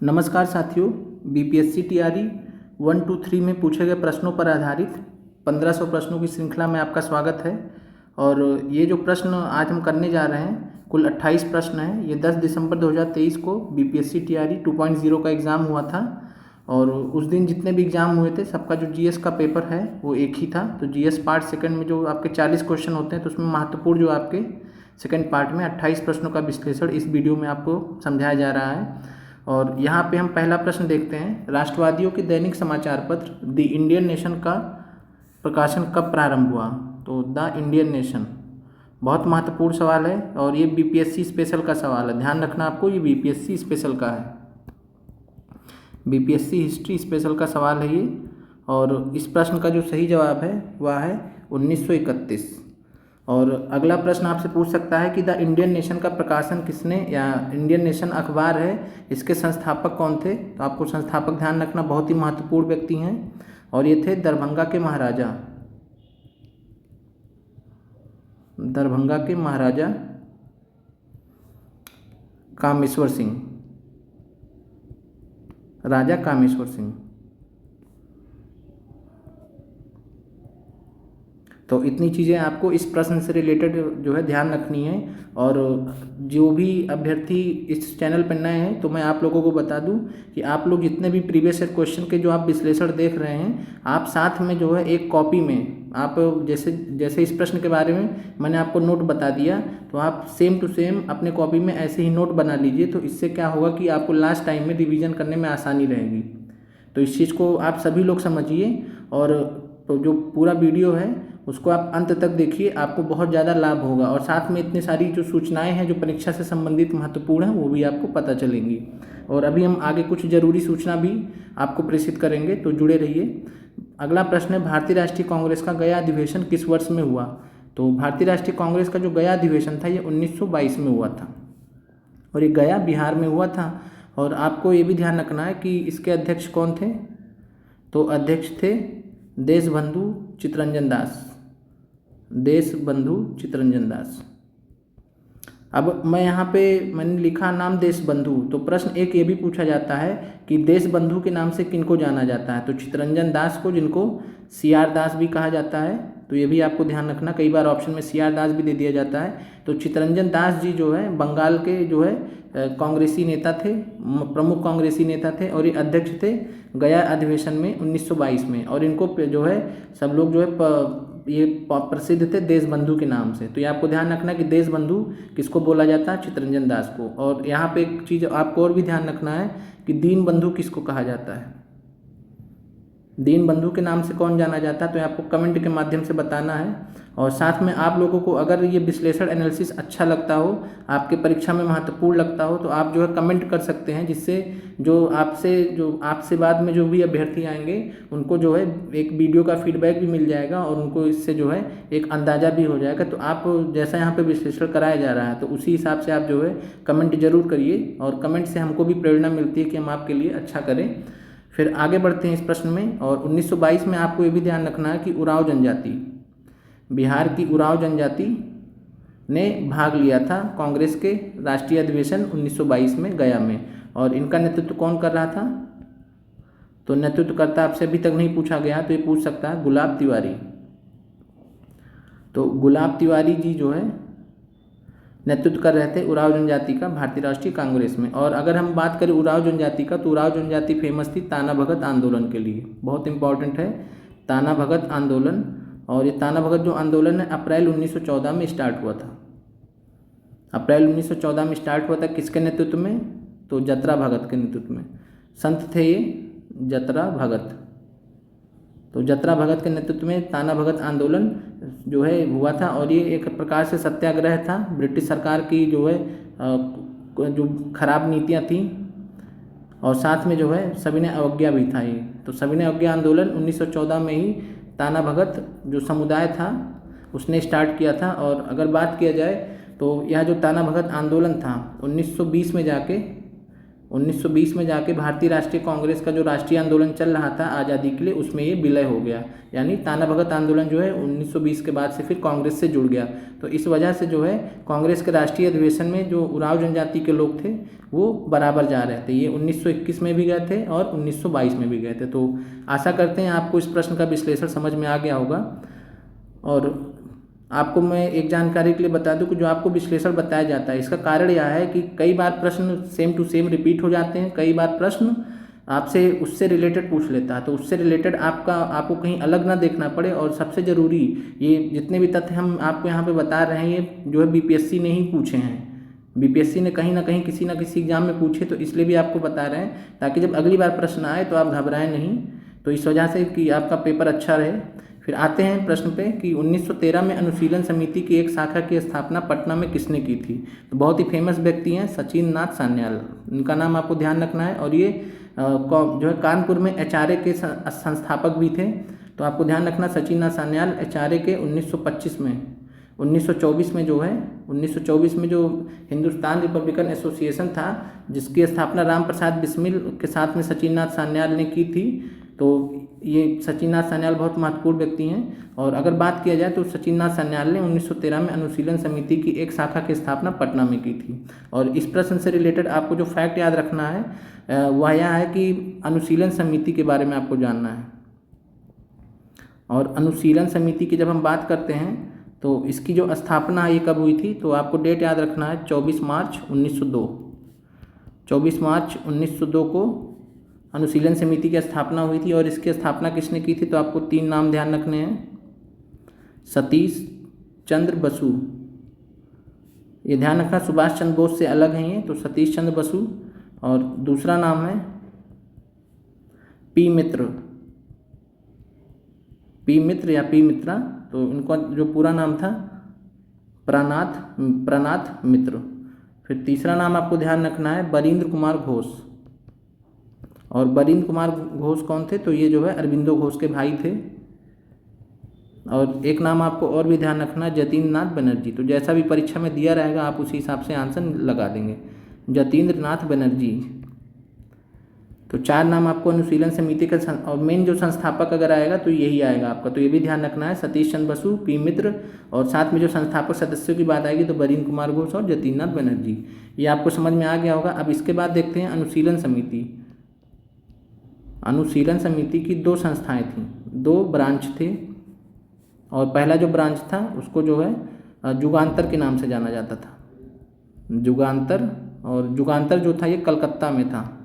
नमस्कार साथियों, BPSC TRE 1, 2, 3 में पूछे गए प्रश्नों पर आधारित 1500 प्रश्नों की श्रृंखला में आपका स्वागत है। और ये जो प्रश्न आज हम करने जा रहे हैं, कुल 28 प्रश्न हैं। ये 10 दिसंबर 2023 को बीपीएससी टीआरई 2.0 का एग्ज़ाम हुआ था। और उस दिन जितने भी एग्ज़ाम हुए थे, सबका जो जीएस का पेपर है वो एक ही था। तो जीएस पार्ट सेकंड में जो आपके 40 क्वेश्चन होते हैं, तो उसमें महत्वपूर्ण जो आपके सेकंड पार्ट में 28 प्रश्नों का विश्लेषण इस वीडियो में आपको समझाया जा रहा है। और यहाँ पे हम पहला प्रश्न देखते हैं। राष्ट्रवादियों के दैनिक समाचार पत्र द इंडियन नेशन का प्रकाशन कब प्रारंभ हुआ? तो द इंडियन नेशन, बहुत महत्वपूर्ण सवाल है और ये बीपीएससी स्पेशल का सवाल है। ध्यान रखना आपको, ये बीपीएससी स्पेशल का है, बीपीएससी हिस्ट्री स्पेशल का सवाल है ये। और इस प्रश्न का जो सही जवाब है वह है 1931। और अगला प्रश्न आपसे पूछ सकता है कि द इंडियन नेशन का प्रकाशन किसने, या इंडियन नेशन अखबार है, इसके संस्थापक कौन थे? तो आपको संस्थापक ध्यान रखना, बहुत ही महत्वपूर्ण व्यक्ति हैं और ये थे दरभंगा के महाराजा, दरभंगा के महाराजा कामेश्वर सिंह, राजा कामेश्वर सिंह। तो इतनी चीज़ें आपको इस प्रश्न से रिलेटेड जो है ध्यान रखनी है। और जो भी अभ्यर्थी इस चैनल पर नए हैं, तो मैं आप लोगों को बता दूं कि आप लोग जितने भी प्रीवियस ईयर क्वेश्चन के जो आप विश्लेषण देख रहे हैं, आप साथ में जो है एक कॉपी में आप जैसे जैसे इस प्रश्न के बारे में मैंने आपको नोट बता दिया, तो आप सेम टू सेम अपने कॉपी में ऐसे ही नोट बना लीजिए। तो इससे क्या होगा कि आपको लास्ट टाइम में रिवीजन करने में आसानी रहेगी। तो इस चीज़ को आप सभी लोग समझिए और तो जो पूरा वीडियो है उसको आप अंत तक देखिए, आपको बहुत ज़्यादा लाभ होगा। और साथ में इतनी सारी जो सूचनाएं हैं जो परीक्षा से संबंधित महत्वपूर्ण हैं, वो भी आपको पता चलेंगी। और अभी हम आगे कुछ जरूरी सूचना भी आपको प्रेषित करेंगे, तो जुड़े रहिए। अगला प्रश्न है, भारतीय राष्ट्रीय कांग्रेस का गया अधिवेशन किस वर्ष में हुआ? तो भारतीय राष्ट्रीय कांग्रेस का जो गया अधिवेशन था ये 1922 में हुआ था और ये गया बिहार में हुआ था। और आपको ये भी ध्यान रखना है कि इसके अध्यक्ष कौन थे? तो अध्यक्ष थे देशबंधु चित्तरंजन दास, देशबंधु चित्तरंजन दास। अब मैं यहाँ पे मैंने लिखा नाम देशबंधु, तो प्रश्न एक ये भी पूछा जाता है कि देशबंधु के नाम से किनको जाना जाता है? तो चित्तरंजन दास को, जिनको सीआर दास भी कहा जाता है। तो ये भी आपको ध्यान रखना, कई बार ऑप्शन में सीआर दास भी दे दिया जाता है। तो चित्तरंजन दास जी जो है बंगाल के जो है कांग्रेसी नेता थे, प्रमुख कांग्रेसी नेता थे और ये अध्यक्ष थे गया अधिवेशन में 1922 में। और इनको जो है सब लोग जो है ये प्रसिद्ध थे देशबंधु के नाम से। तो ये आपको ध्यान रखना कि देशबंधु किसको बोला जाता है? चित्तरंजन दास को। और यहाँ पे एक चीज़ आपको और भी ध्यान रखना है कि दीनबंधु किसको कहा जाता है? दीनबंधु के नाम से कौन जाना जाता है? तो आपको कमेंट के माध्यम से बताना है। और साथ में आप लोगों को अगर ये विश्लेषण एनालिसिस अच्छा लगता हो, आपके परीक्षा में महत्वपूर्ण लगता हो, तो आप जो है कमेंट कर सकते हैं, जिससे जो आपसे बाद में जो भी अभ्यर्थी आएंगे उनको जो है एक वीडियो का फीडबैक भी मिल जाएगा और उनको इससे जो है एक अंदाज़ा भी हो जाएगा। तो आप जैसा यहाँ पे विश्लेषण कराया जा रहा है, तो उसी हिसाब से आप जो है कमेंट जरूर करिए। और कमेंट से हमको भी प्रेरणा मिलती है कि हम आपके लिए अच्छा करें। फिर आगे बढ़ते हैं इस प्रश्न में। और 1922 में आपको ये भी ध्यान रखना है कि उरांव जनजाति, बिहार की उरांव जनजाति ने भाग लिया था कांग्रेस के राष्ट्रीय अधिवेशन 1922 में गया में। और इनका नेतृत्व कौन कर रहा था? तो नेतृत्वकर्ता आपसे अभी तक नहीं पूछा गया, तो ये पूछ सकता है गुलाब तिवारी। तो गुलाब तिवारी जी जो है नेतृत्व कर रहे थे उरांव जनजाति का भारतीय राष्ट्रीय कांग्रेस में। और अगर हम बात करें उरांव जनजाति का, तो उरांव जनजाति फेमस थी ताना भगत आंदोलन के लिए, बहुत इंपॉर्टेंट है ताना भगत आंदोलन। और ये ताना भगत जो आंदोलन है अप्रैल 1914 में स्टार्ट हुआ था। अप्रैल 1914 में स्टार्ट हुआ था, किसके नेतृत्व में? तो जतरा भगत के नेतृत्व में। संत थे ये जतरा भगत। तो जतरा भगत के नेतृत्व में ताना भगत आंदोलन जो है हुआ था। और ये एक प्रकार से सत्याग्रह था, ब्रिटिश सरकार की जो है जो खराब नीतियाँ थी, और साथ में जो है सविनय अवज्ञा भी था ये। तो सविनय अवज्ञा आंदोलन 1914 में ही ताना भगत जो समुदाय था उसने स्टार्ट किया था। और अगर बात किया जाए तो यह जो ताना भगत आंदोलन था 1920 में जाके 1920 में जाके भारतीय राष्ट्रीय कांग्रेस का जो राष्ट्रीय आंदोलन चल रहा था आज़ादी के लिए, उसमें ये विलय हो गया। यानी ताना भगत आंदोलन जो है 1920 के बाद से फिर कांग्रेस से जुड़ गया। तो इस वजह से जो है कांग्रेस के राष्ट्रीय अधिवेशन में जो उरांव जनजाति के लोग थे वो बराबर जा रहे थे। ये 1921 में भी गए थे और 1922 में भी गए थे। तो आशा करते हैं आपको इस प्रश्न का विश्लेषण समझ में आ गया होगा। और आपको मैं एक जानकारी के लिए बता दूं कि जो आपको विश्लेषण बताया जाता है, इसका कारण यह है कि कई बार प्रश्न सेम टू सेम रिपीट हो जाते हैं, कई बार प्रश्न आपसे उससे रिलेटेड पूछ लेता है। तो उससे रिलेटेड आपको कहीं अलग ना देखना पड़े। और सबसे ज़रूरी, ये जितने भी तथ्य हम आपको यहाँ पे बता रहे हैं ये जो है बीपीएससी ने ही पूछे हैं। बीपीएससी ने कहीं ना कहीं किसी ना किसी एग्जाम में पूछे, तो इसलिए भी आपको बता रहे हैं ताकि जब अगली बार प्रश्न आए तो आप घबराएं नहीं। तो इस वजह से कि आपका पेपर अच्छा रहे। फिर आते हैं प्रश्न पे कि 1913 में अनुशीलन समिति की एक शाखा की स्थापना पटना में किसने की थी। तो बहुत ही फेमस व्यक्ति हैं सचिन नाथ सान्याल, इनका नाम आपको ध्यान रखना है। और ये जो है कानपुर में एचआरए के संस्थापक भी थे। तो आपको ध्यान रखना सचिन नाथ सान्याल एचआरए के 1924 में जो हिंदुस्तान रिपब्लिकन एसोसिएशन था जिसकी स्थापना राम प्रसाद बिस्मिल के साथ में सचिन नाथ सान्याल ने की थी। तो ये सचिन नाथ सान्याल बहुत महत्वपूर्ण व्यक्ति हैं। और अगर बात किया जाए तो सचिन नाथ सान्याल ने 1913 में अनुशीलन समिति की एक शाखा की स्थापना पटना में की थी। और इस प्रश्न से रिलेटेड आपको जो फैक्ट याद रखना है वह यह है कि अनुशीलन समिति के बारे में आपको जानना है। और अनुशीलन समिति की जब हम बात करते हैं तो इसकी जो स्थापना ये कब हुई थी, तो आपको डेट याद रखना है 24 मार्च 1902। 24 मार्च 1902 को अनुशीलन समिति की स्थापना हुई थी। और इसकी स्थापना किसने की थी, तो आपको 3 नाम ध्यान रखने हैं। सतीश चंद्र बसु, ये ध्यान रखना सुभाष चंद्र बोस से अलग हैं ये, तो सतीश चंद्र बसु। और दूसरा नाम है पी मित्र या पी मित्रा, तो इनका जो पूरा नाम था प्रनाथ मित्र। फिर तीसरा नाम आपको ध्यान रखना है बरींद्र कुमार घोष। और बरींद्र कुमार घोष कौन थे, तो ये जो है अरविंदो घोष के भाई थे। और एक नाम आपको और भी ध्यान रखना है जतीन्द्र नाथ बनर्जी। तो जैसा भी परीक्षा में दिया रहेगा आप उसी हिसाब से आंसर लगा देंगे, जतीन्द्र नाथ बनर्जी। तो 4 नाम आपको अनुशीलन समिति का और मेन जो संस्थापक अगर आएगा तो यही आएगा आपका। तो ये भी ध्यान रखना है सतीश चंद्र बसु, पी मित्र, और साथ में जो संस्थापक सदस्यों की बात आएगी तो बरींद्र कुमार घोष और जतीन्द्र नाथ बनर्जी। ये आपको समझ में आ गया होगा। अब इसके बाद देखते हैं अनुशीलन समिति। अनुशीलन समिति की 2 संस्थाएं थीं, 2 ब्रांच थे। और पहला जो ब्रांच था उसको जो है जुगांतर के नाम से जाना जाता था, जुगांतर। और जुगांतर जो था ये कलकत्ता में था।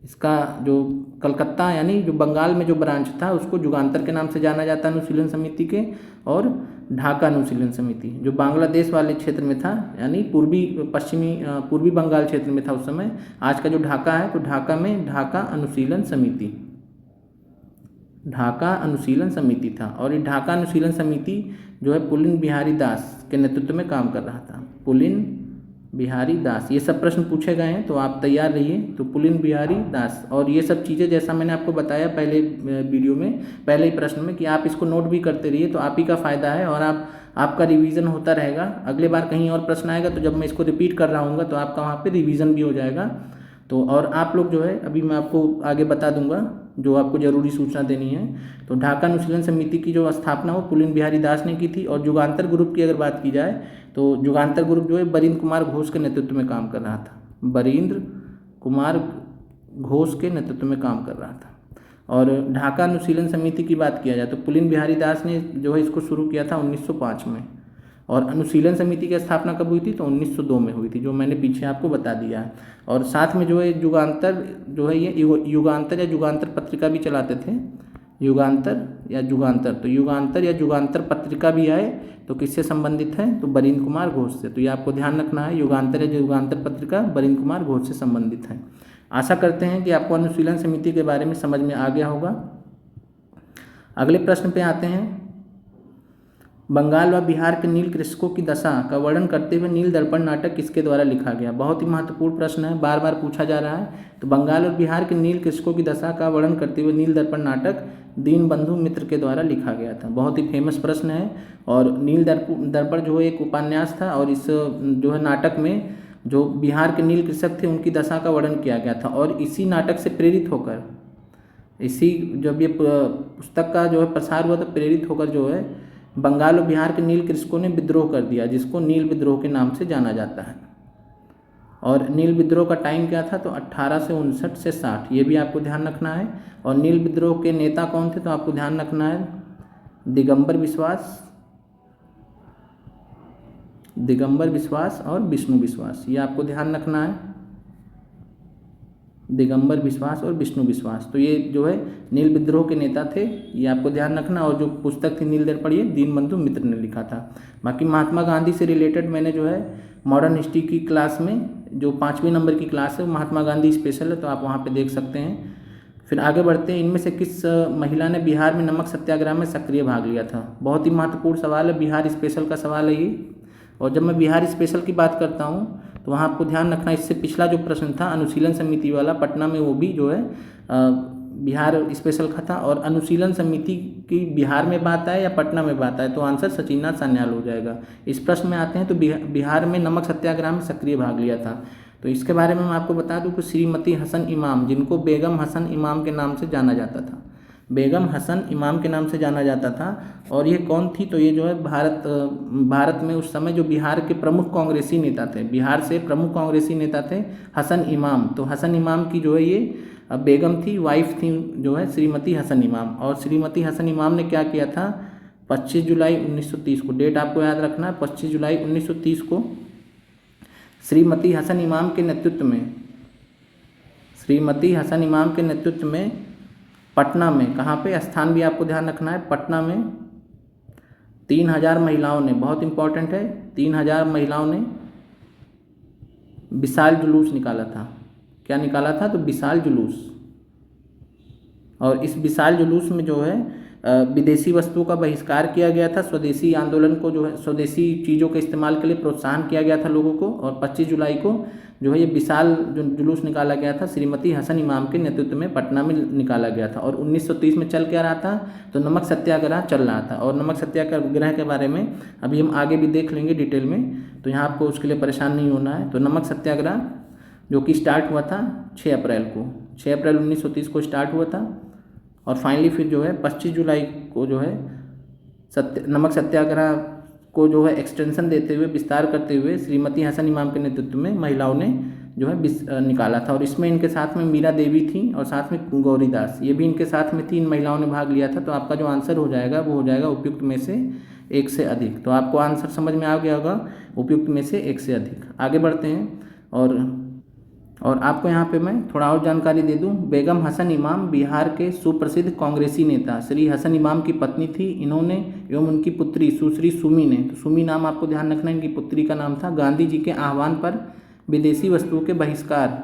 इसका जो कलकत्ता यानी जो बंगाल में जो ब्रांच था उसको जुगांतर के नाम से जाना जाता अनुशीलन समिति के। और ढाका अनुशीलन समिति जो बांग्लादेश वाले क्षेत्र में था, यानी पूर्वी बंगाल क्षेत्र में था उस समय। आज का जो ढाका है तो ढाका में ढाका अनुशीलन समिति था। और ये ढाका अनुशीलन समिति जो है पुलिन बिहारी दास के नेतृत्व में काम कर रहा था। पुलिन बिहारी दास, ये सब प्रश्न पूछे गए हैं तो आप तैयार रहिए। तो पुलिन बिहारी दास और ये सब चीज़ें जैसा मैंने आपको बताया पहले वीडियो में, पहले ही प्रश्न में, कि आप इसको नोट भी करते रहिए तो आप ही का फ़ायदा है। और आपका रिवीजन होता रहेगा। अगले बार कहीं और प्रश्न आएगा तो जब मैं इसको रिपीट कर रहा हूँगा तो आपका वहाँ पे रिवीजन भी हो जाएगा। तो और आप लोग जो है अभी मैं आपको आगे बता दूंगा जो आपको ज़रूरी सूचना देनी है। तो ढाका अनुशीलन समिति की जो स्थापना वो पुलिन बिहारी दास ने की थी। और जुगांतर ग्रुप की अगर बात की जाए तो जुगांतर ग्रुप जो है बरींद्र कुमार घोष के नेतृत्व में काम कर रहा था, बरींद्र कुमार घोष के नेतृत्व में काम कर रहा था। और ढाका अनुशीलन समिति की बात किया जाए तो पुलिन बिहारी दास ने जो है इसको शुरू किया था 1905 में। और अनुशीलन समिति की स्थापना कब हुई थी, तो 1902 में हुई थी, जो मैंने पीछे आपको बता दिया है। और साथ में जो है जुगांतर जो है ये युगांतर या जुगांतर पत्रिका भी चलाते थे, युगांतर या जुगांतर। तो युगांतर या जुगांतर पत्रिका भी आए तो किससे संबंधित है, तो बरींद्र कुमार घोष से। तो ये आपको ध्यान रखना है, युगांतर या जुगांतर पत्रिका बरींद्र कुमार घोष से संबंधित है। आशा करते हैं कि आपको अनुशीलन समिति के बारे में समझ में आ गया होगा। अगले प्रश्न पे आते हैं। बंगाल व बिहार के नील कृषकों की दशा का वर्णन करते हुए नील दर्पण नाटक किसके द्वारा लिखा गया। बहुत ही महत्वपूर्ण प्रश्न है, बार बार पूछा जा रहा है। तो बंगाल और बिहार के नील कृषकों की दशा का वर्णन करते हुए नील दर्पण नाटक दीनबंधु मित्र के द्वारा लिखा गया था। बहुत ही फेमस प्रश्न है। और नील दर्पण जो है एक उपन्यास था और इस जो है नाटक में जो बिहार के नील कृषक थे उनकी दशा का वर्णन किया गया था। और इसी नाटक से प्रेरित होकर, इसी जब ये पुस्तक का जो है प्रसार हुआ तो प्रेरित होकर जो है बंगाल और बिहार के नील कृषकों ने विद्रोह कर दिया, जिसको नील विद्रोह के नाम से जाना जाता है। और नील विद्रोह का टाइम क्या था, तो 1859 से 60, ये भी आपको ध्यान रखना है। और नील विद्रोह के नेता कौन थे, तो आपको ध्यान रखना है दिगंबर विश्वास और विष्णु विश्वास, ये आपको ध्यान रखना है, दिगंबर विश्वास और विष्णु विश्वास। तो ये जो है नील विद्रोह के नेता थे, ये आपको ध्यान रखना। और जो पुस्तक थी नील दर्पण, ये दीनबंधु मित्र ने लिखा था। बाकी महात्मा गांधी से रिलेटेड मैंने जो है मॉडर्न हिस्ट्री की क्लास में, जो 5वीं नंबर की क्लास है, महात्मा गांधी स्पेशल है, तो आप वहाँ पे देख सकते हैं। फिर आगे बढ़ते हैं, इनमें से किस महिला ने बिहार में नमक सत्याग्रह में सक्रिय भाग लिया था। बहुत ही महत्वपूर्ण सवाल है, बिहार स्पेशल का सवाल है ये। और जब मैं बिहार स्पेशल की बात करता हूँ तो वहाँ आपको ध्यान रखना, इससे पिछला जो प्रश्न था अनुशीलन समिति वाला पटना में, वो भी जो है बिहार स्पेशल का था। और अनुशीलन समिति की बिहार में बात आए या पटना में बात आए तो आंसर सचिननाथ सान्याल हो जाएगा। इस प्रश्न में आते हैं तो बिहार में नमक सत्याग्रह में सक्रिय भाग लिया था। तो इसके बारे में मैं आपको बता दूं कि श्रीमती हसन इमाम, जिनको बेगम हसन इमाम के नाम से जाना जाता था, बेगम हसन इमाम के नाम से जाना जाता था। और ये कौन थी, तो ये जो है भारत में उस समय जो बिहार के प्रमुख कांग्रेसी नेता थे, बिहार से प्रमुख कांग्रेसी नेता थे हसन इमाम। तो हसन इमाम की जो है ये बेगम थी, वाइफ थी जो है श्रीमती हसन इमाम। और श्रीमती हसन इमाम ने क्या किया था, 25 जुलाई 1930 को, डेट आपको याद रखना है, 25 जुलाई 1930 को श्रीमती हसन इमाम के नेतृत्व में पटना में, कहाँ पे, स्थान भी आपको ध्यान रखना है, पटना में 3000 महिलाओं ने, बहुत इंपॉर्टेंट है, 3000 महिलाओं ने विशाल जुलूस निकाला था। क्या निकाला था, तो विशाल जुलूस। और इस विशाल जुलूस में जो है विदेशी वस्तुओं का बहिष्कार किया गया था, स्वदेशी आंदोलन को जो है स्वदेशी चीज़ों के इस्तेमाल के लिए प्रोत्साहन किया गया था लोगों को। और 25 जुलाई को जो है ये विशाल जो जुलूस निकाला गया था श्रीमती हसन इमाम के नेतृत्व में पटना में निकाला गया था। और 1930 में चल क्या रहा था, तो नमक सत्याग्रह चल रहा था। और नमक सत्याग्रह के बारे में अभी हम आगे भी देख लेंगे डिटेल में, तो यहाँ आपको उसके लिए परेशान नहीं होना है। तो नमक सत्याग्रह जो कि स्टार्ट हुआ था 6 अप्रैल 1930 को स्टार्ट हुआ था। और फाइनली फिर जो है 25 जुलाई को जो है नमक सत्याग्रह को जो है एक्सटेंशन देते हुए, विस्तार करते हुए श्रीमती हसन इमाम के नेतृत्व में महिलाओं ने जो है निकाला था। और इसमें इनके साथ में मीरा देवी थी और साथ में गौरीदास, ये भी इनके साथ में 3 महिलाओं ने भाग लिया था। तो आपका जो आंसर हो जाएगा वो हो जाएगा उपयुक्त में से 1 से अधिक। तो आपको आंसर समझ में आ गया होगा, उपयुक्त में से 1 से अधिक। आगे बढ़ते हैं और आपको यहाँ पे मैं थोड़ा और जानकारी दे दूँ। बेगम हसन इमाम बिहार के सुप्रसिद्ध कांग्रेसी नेता श्री हसन इमाम की पत्नी थी। इन्होंने एवं उनकी पुत्री सुश्री सुमी ने, तो सुमी नाम आपको ध्यान रखना है, इनकी पुत्री का नाम था, गांधी जी के आह्वान पर विदेशी वस्तुओं के बहिष्कार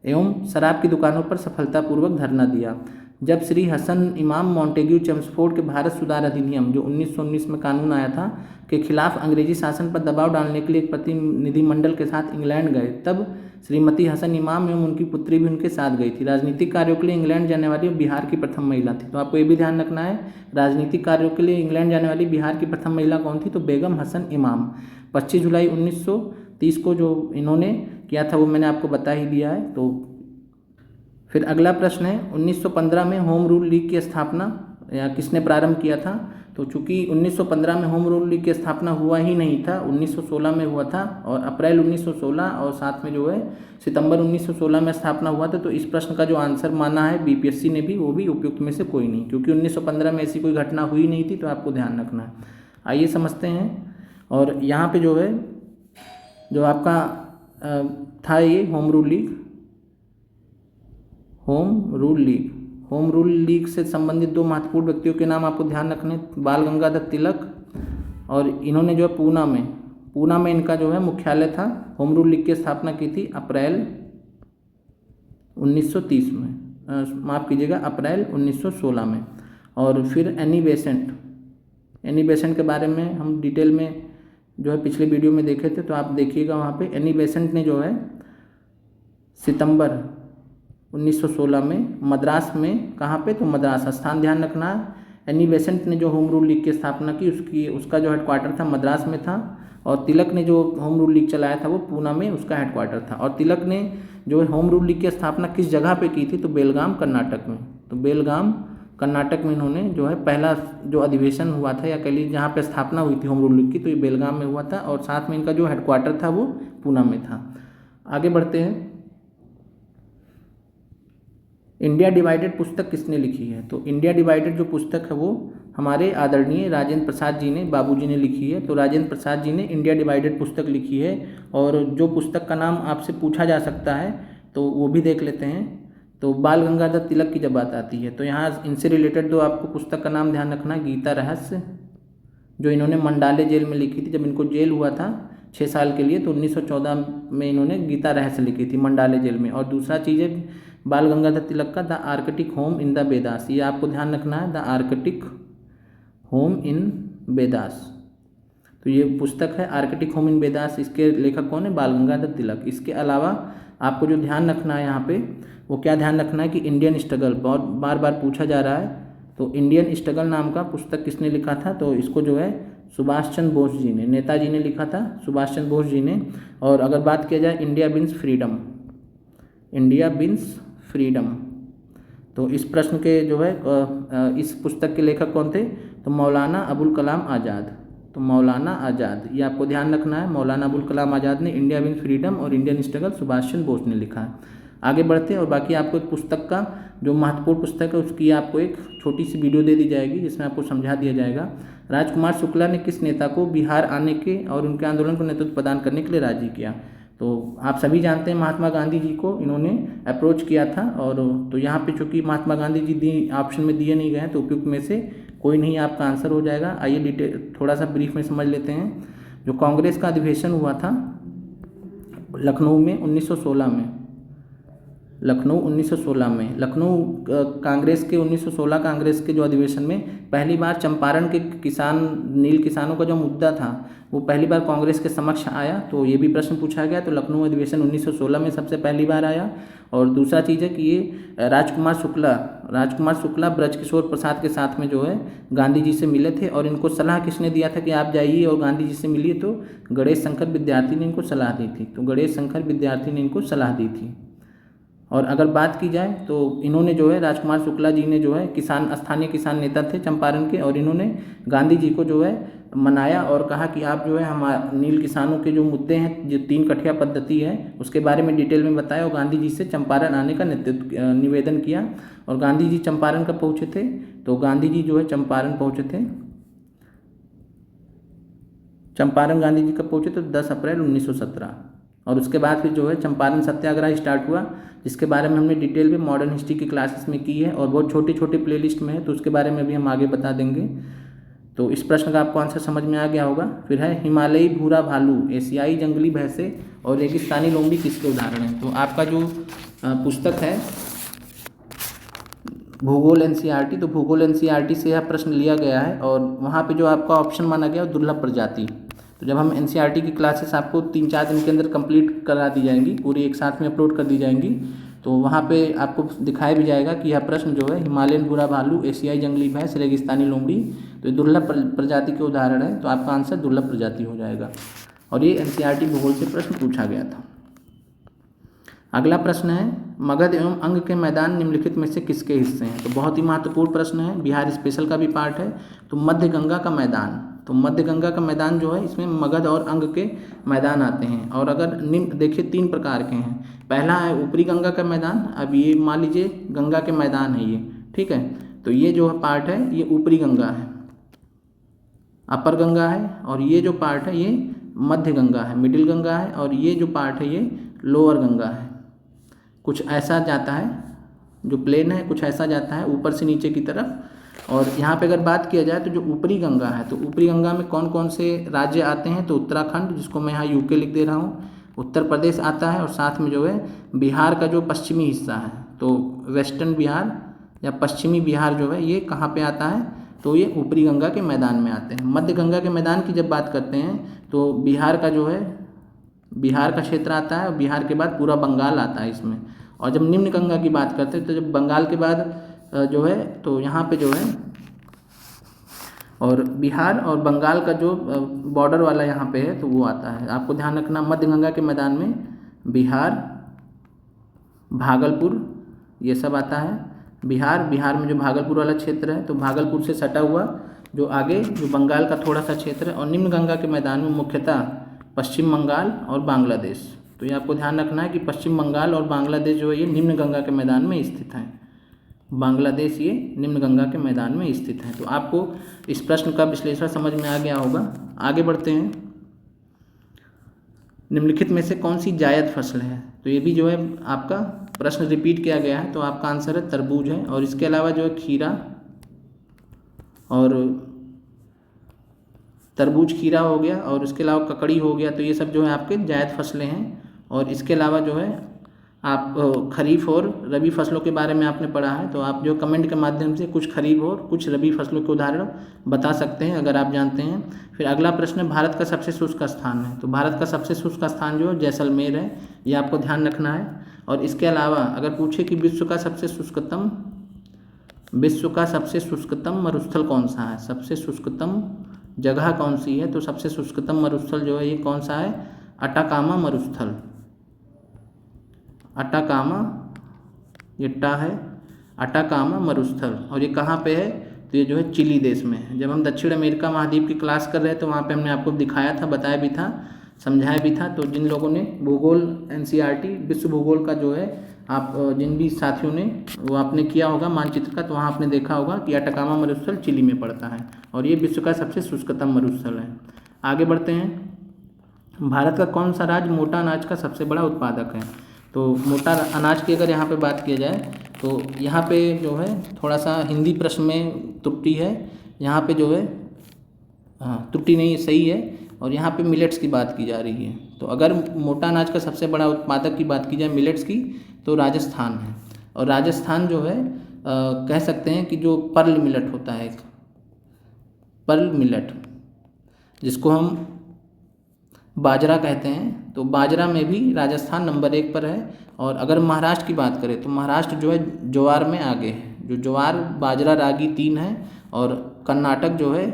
एवं शराब की दुकानों पर सफलतापूर्वक धरना दिया। जब श्री हसन इमाम मॉन्टेग्यू चेम्सफोर्ड के भारत सुधार अधिनियम जो 1919 में कानून आया था के खिलाफ अंग्रेजी शासन पर दबाव डालने के लिए एक प्रतिनिधिमंडल के साथ इंग्लैंड गए, तब श्रीमती हसन इमाम एवं उनकी पुत्री भी उनके साथ गई थी। राजनीतिक कार्यों के लिए इंग्लैंड जाने वाली बिहार की प्रथम महिला थी। तो आपको ये भी ध्यान रखना है, राजनीतिक कार्यों के लिए इंग्लैंड जाने वाली बिहार की प्रथम महिला कौन थी, तो बेगम हसन इमाम। 25 जुलाई 1930 को जो इन्होंने किया था वो मैंने आपको बता ही दिया है। तो फिर अगला प्रश्न है, 1915 में होम रूल लीग की स्थापना या किसने प्रारंभ किया था। तो चूंकि 1915 में होम रूल लीग की स्थापना हुआ ही नहीं था, 1916 में हुआ था, और अप्रैल 1916 और साथ में जो है सितंबर 1916 में स्थापना हुआ था। तो इस प्रश्न का जो आंसर माना है बीपीएससी ने भी, वो भी उपयुक्त में से कोई नहीं, क्योंकि 1915 में ऐसी कोई घटना हुई नहीं थी। तो आपको ध्यान रखना है। आइए समझते हैं। और यहाँ पे जो है जो आपका था ये होम रूल लीग से संबंधित 2 महत्वपूर्ण व्यक्तियों के नाम आपको ध्यान रखने, बाल गंगाधर तिलक, और इन्होंने जो है पूना में इनका जो है मुख्यालय था। होम रूल लीग की स्थापना की थी अप्रैल 1930 में, माफ़ कीजिएगा अप्रैल 1916 में। और फिर एनी बेसेंट के बारे में हम डिटेल में जो है पिछले वीडियो में देखे थे, तो आप देखिएगा वहाँ पे। एनी बेसेंट ने जो है सितंबर 1916 में मद्रास में, कहाँ पे, तो मद्रास, स्थान ध्यान रखना है। एनी बेसेंट ने जो होम रूल लीग की स्थापना की उसका जो हेडक्वार्टर था मद्रास में था। और तिलक ने जो होम रूल लीग चलाया था वो पूना में उसका हेडक्वार्टर था। और तिलक ने जो है होम रूल लीग की स्थापना किस जगह पे की थी, तो बेलगाम कर्नाटक में। तो बेलगाम कर्नाटक में इन्होंने जो है पहला जो अधिवेशन हुआ था, या कह लीजिए जहाँ पे स्थापना हुई थी होम रूल लीग की, तो ये बेलगाम में हुआ था, और साथ में इनका जो हेडक्वार्टर था वो पूना में था। आगे बढ़ते हैं। इंडिया डिवाइडेड पुस्तक किसने लिखी है, तो इंडिया डिवाइडेड जो पुस्तक है वो हमारे आदरणीय राजेंद्र प्रसाद जी ने, बाबूजी ने लिखी है। तो राजेंद्र प्रसाद जी ने इंडिया डिवाइडेड पुस्तक लिखी है। और जो पुस्तक का नाम आपसे पूछा जा सकता है तो वो भी देख लेते हैं। तो बाल गंगाधर तिलक की जब बात आती है तो यहाँ इनसे रिलेटेड दो आपको पुस्तक का नाम ध्यान रखना है, गीता रहस्य, जो इन्होंने मंडाले जेल में लिखी थी। जब इनको जेल हुआ था 6 साल के लिए, तो 1914 में इन्होंने गीता रहस्य लिखी थी मंडाले जेल में। और दूसरा चीज़ है बाल गंगाधर तिलक का the Arctic home in the Vedas, ये आपको ध्यान रखना है, the Arctic home in Vedas. तो ये पुस्तक है आर्कटिक होम इन बेदास, इसके लेखक कौन है, बाल गंगाधर तिलक। इसके अलावा आपको जो ध्यान रखना है यहाँ पे वो क्या ध्यान रखना है कि इंडियन स्ट्रगल बहुत बार बार पूछा जा रहा है। तो इंडियन स्ट्रगल नाम का पुस्तक किसने लिखा था, तो इसको जो है सुभाष चंद्र बोस जी ने, नेताजी ने लिखा था, सुभाष चंद्र बोस जी ने। और अगर बात किया जाए India beans freedom, India beans freedom, तो इस प्रश्न के जो है इस पुस्तक के लेखक कौन थे, तो मौलाना अबुल कलाम आज़ाद। तो मौलाना आज़ाद, ये आपको ध्यान रखना है, मौलाना अबुल कलाम आज़ाद ने इंडिया बिन्स फ्रीडम और इंडियन स्ट्रगल सुभाष चंद्र बोस ने लिखा है। आगे बढ़ते हैं। और बाकी आपको एक पुस्तक का जो महत्वपूर्ण पुस्तक है उसकी आपको एक छोटी सी वीडियो दे दी जाएगी जिसमें आपको समझा दिया जाएगा। राजकुमार शुक्ला ने किस नेता को बिहार आने के और उनके आंदोलन को नेतृत्व प्रदान करने के लिए राजी किया, तो आप सभी जानते हैं महात्मा गांधी जी को इन्होंने अप्रोच किया था। और तो यहाँ पे चूँकि महात्मा गांधी जी दी ऑप्शन में दिए नहीं गए तो उपयुक्त में से कोई नहीं आपका आंसर हो जाएगा। आइए डिटेल थोड़ा सा ब्रीफ में समझ लेते हैं। जो कांग्रेस का अधिवेशन हुआ था लखनऊ में 1916 में, लखनऊ 1916 में, लखनऊ कांग्रेस के 1916 कांग्रेस के जो अधिवेशन में पहली बार चंपारण के किसान नील किसानों का जो मुद्दा था वो पहली बार कांग्रेस के समक्ष आया। तो ये भी प्रश्न पूछा गया। तो लखनऊ अधिवेशन 1916 में सबसे पहली बार आया। और दूसरा चीज़ है कि ये राजकुमार शुक्ला ब्रजकिशोर प्रसाद के साथ में जो है गांधी जी से मिले थे। और इनको सलाह किसने दिया था कि आप जाइए और गांधी जी से मिलिए, तो गणेश शंकर विद्यार्थी ने इनको सलाह दी थी। तो गणेश शंकर विद्यार्थी ने इनको सलाह दी थी। और अगर बात की जाए तो इन्होंने जो है राजकुमार शुक्ला जी ने जो है स्थानीय किसान नेता थे चंपारण के, और इन्होंने गांधी जी को जो है मनाया और कहा कि आप जो है हमारे नील किसानों के जो मुद्दे हैं, जो 3 कठिया पद्धति है उसके बारे में डिटेल में बताया, और गांधी जी से चंपारण आने का निवेदन किया। और गांधी जी चंपारण कब पहुँचे थे, तो गांधी जी जो है चंपारण पहुँचे थे, चंपारण गांधी जी कब पहुँचे, तो 10 अप्रैल 1917। और उसके बाद फिर जो है चंपारण सत्याग्रह स्टार्ट हुआ, जिसके बारे में हमने डिटेल में मॉडर्न हिस्ट्री की क्लासेस में की है और बहुत छोटे छोटे प्लेलिस्ट में है, तो उसके बारे में भी हम आगे बता देंगे। तो इस प्रश्न का आपको आंसर समझ में आ गया होगा। फिर है हिमालयी भूरा भालू, एशियाई जंगली भैंसे और रेगिस्तानी लोमड़ी किसके उदाहरण हैं। तो आपका जो पुस्तक है भूगोल एनसीईआरटी, तो भूगोल एनसीईआरटी से यह प्रश्न लिया गया है। और वहाँ पे जो आपका ऑप्शन माना गया दुर्लभ प्रजाति। तो जब हम एनसीईआरटी की क्लासेस आपको 3-4 दिन के अंदर कंप्लीट करा दी जाएंगी, पूरी एक साथ में अपलोड कर दी जाएंगी, तो वहाँ पे आपको दिखाया भी जाएगा कि यह प्रश्न जो है हिमालयन भूरा भालू, एशियाई जंगली भैंस, रेगिस्तानी लोमड़ी, तो ये दुर्लभ प्रजाति के उदाहरण है। तो आपका आंसर दुर्लभ प्रजाति हो जाएगा। और ये एनसीईआरटी भूगोल से प्रश्न पूछा गया था। अगला प्रश्न है मगध एवं अंग के मैदान निम्नलिखित में से किसके हिस्से हैं। तो बहुत ही महत्वपूर्ण प्रश्न है, बिहार स्पेशल का भी पार्ट है। तो मध्य गंगा का मैदान, तो मध्य गंगा का मैदान जो है इसमें मगध और अंग के मैदान आते हैं। और अगर निम्न देखिए 3 प्रकार के हैं। पहला है ऊपरी गंगा का मैदान, अब ये मान लीजिए गंगा के मैदान है ये, ठीक है। तो ये जो पार्ट है ये ऊपरी गंगा है, अपर गंगा है। और ये जो पार्ट है ये मध्य गंगा है, मिडिल गंगा है। और ये जो पार्ट है ये लोअर गंगा है। कुछ ऐसा जाता है, जो प्लेन है कुछ ऐसा जाता है ऊपर से नीचे की तरफ। और यहाँ पे अगर बात किया जाए तो जो ऊपरी गंगा है, तो ऊपरी गंगा में कौन कौन से राज्य आते हैं, तो उत्तराखंड, जिसको मैं यहाँ यूके लिख दे रहा हूँ, उत्तर प्रदेश आता है, और साथ में जो है बिहार का जो पश्चिमी हिस्सा है, तो वेस्टर्न बिहार या पश्चिमी बिहार जो है ये कहाँ पे आता है, तो ये ऊपरी गंगा के मैदान में आते हैं। मध्य गंगा के मैदान की जब बात करते हैं तो बिहार का जो है बिहार का क्षेत्र आता है, और बिहार के बाद पूरा बंगाल आता है इसमें। और जब निम्न गंगा की बात करते हैं तो जब बंगाल के बाद जो है तो यहाँ पे जो है और बिहार और बंगाल का जो बॉर्डर वाला यहाँ पे है तो वो आता है। आपको ध्यान रखना, मध्य गंगा के मैदान में बिहार, भागलपुर ये सब आता है। बिहार में जो भागलपुर वाला क्षेत्र है तो भागलपुर से सटा हुआ जो आगे जो बंगाल का थोड़ा सा क्षेत्र है, और निम्न गंगा के मैदान में मुख्यतः पश्चिम बंगाल और बांग्लादेश। तो ये आपको ध्यान रखना है कि पश्चिम बंगाल और बांग्लादेश जो है ये निम्न गंगा के मैदान में स्थित हैं। बांग्लादेश ये निम्न गंगा के मैदान में स्थित है। तो आपको इस प्रश्न का विश्लेषण समझ में आ गया होगा। आगे बढ़ते हैं। निम्नलिखित में से कौन सी जायद फसल है? तो ये भी जो है आपका प्रश्न रिपीट किया गया है, तो आपका आंसर है तरबूज है। और इसके अलावा जो है खीरा, और तरबूज खीरा हो गया, और इसके अलावा ककड़ी हो गया। तो ये सब जो है आपके जायद फसलें हैं। और इसके अलावा जो है आप खरीफ और रबी फसलों के बारे में आपने पढ़ा है, तो आप जो कमेंट के माध्यम से कुछ खरीफ और कुछ रबी फसलों के उदाहरण बता सकते हैं अगर आप जानते हैं। फिर अगला प्रश्न है, भारत का सबसे शुष्क स्थान है। तो भारत का सबसे शुष्क स्थान जो है जैसलमेर है, ये आपको ध्यान रखना है। और इसके अलावा अगर पूछे कि विश्व का सबसे शुष्कतम मरुस्थल कौन सा है, सबसे शुष्कतम जगह कौन सी है, तो सबसे शुष्कतम मरुस्थल जो है ये कौन सा है? अटाकामा मरुस्थल। अटाकामा, ये टा है, अटाकामा मरुस्थल। और ये कहाँ पे है? तो ये जो है चिली देश में है। जब हम दक्षिण अमेरिका महाद्वीप की क्लास कर रहे थे, वहाँ पे हमने आपको दिखाया था, बताया भी था, समझाया भी था। तो जिन लोगों ने भूगोल NCERT विश्व भूगोल का जो है आप जिन भी साथियों ने वो आपने किया होगा मानचित्र का, तो वहाँ आपने देखा होगा कि अटाकामा मरुस्थल चिली में पड़ता है और ये विश्व का सबसे शुष्कतम मरुस्थल है। आगे बढ़ते हैं। भारत का कौन सा राज्य मोटा अनाज का सबसे बड़ा उत्पादक है? तो मोटा अनाज की अगर यहाँ पे बात किया जाए तो यहाँ पे जो है थोड़ा सा हिंदी प्रश्न में त्रुटि है। यहाँ पे जो है त्रुटि नहीं, सही है। और यहाँ पे मिलेट्स की बात की जा रही है। तो अगर मोटा अनाज का सबसे बड़ा उत्पादक की बात की जाए मिलेट्स की, तो राजस्थान है। और राजस्थान जो है कह सकते हैं कि जो पर्ल मिलेट होता है, एक पर्ल मिलेट जिसको हम बाजरा कहते हैं, तो बाजरा में भी राजस्थान नंबर 1 पर है। और अगर महाराष्ट्र की बात करें तो महाराष्ट्र जो है ज्वार में आगे है। जो ज्वार, बाजरा, रागी 3 है। और कर्नाटक जो है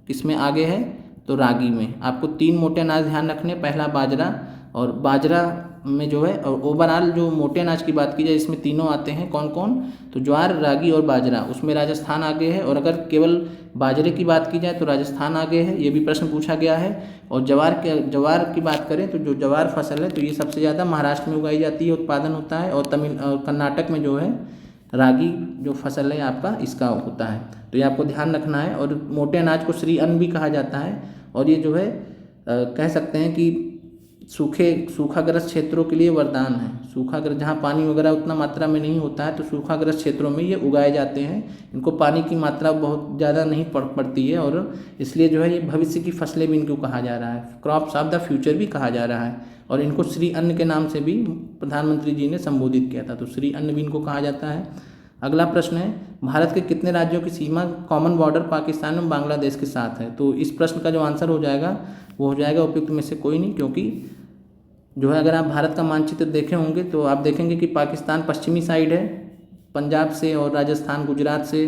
किसमें आगे है? तो रागी में। आपको 3 मोटे अनाज ध्यान रखने, पहला बाजरा, और बाजरा में जो है, और ओवरऑल जो मोटे अनाज की बात की जाए इसमें तीनों आते हैं। कौन कौन? तो ज्वार, रागी और बाजरा, उसमें राजस्थान आगे है। और अगर केवल बाजरे की बात की जाए तो राजस्थान आगे है, ये भी प्रश्न पूछा गया है। और ज्वार की बात करें तो जो ज्वार फसल है तो ये सबसे ज़्यादा महाराष्ट्र में उगाई जाती है, उत्पादन होता है। और कर्नाटक में जो है रागी जो फसल है आपका इसका होता है। तो ये आपको ध्यान रखना है। और मोटे अनाज को श्री अन्न भी कहा जाता है। और ये जो है कह सकते हैं कि सूखाग्रस्त क्षेत्रों के लिए वरदान है। सूखाग्रस्त जहाँ पानी वगैरह उतना मात्रा में नहीं होता है तो सूखाग्रस्त क्षेत्रों में ये उगाए जाते हैं। इनको पानी की मात्रा बहुत ज़्यादा नहीं पड़ती है, और इसलिए जो है ये भविष्य की फसलें भी इनको कहा जा रहा है, क्रॉप्स ऑफ द फ्यूचर भी कहा जा रहा है। और इनको श्री अन्न के नाम से भी प्रधानमंत्री जी ने संबोधित किया था, तो श्री अन्न भी इनको कहा जाता है। अगला प्रश्न है, भारत के कितने राज्यों की सीमा कॉमन बॉर्डर पाकिस्तान और बांग्लादेश के साथ है? तो इस प्रश्न का जो आंसर हो जाएगा वो हो जाएगा उपयुक्त में से कोई नहीं, क्योंकि जो है अगर आप भारत का मानचित्र देखे होंगे तो आप देखेंगे कि पाकिस्तान पश्चिमी साइड है, पंजाब से, और राजस्थान गुजरात से,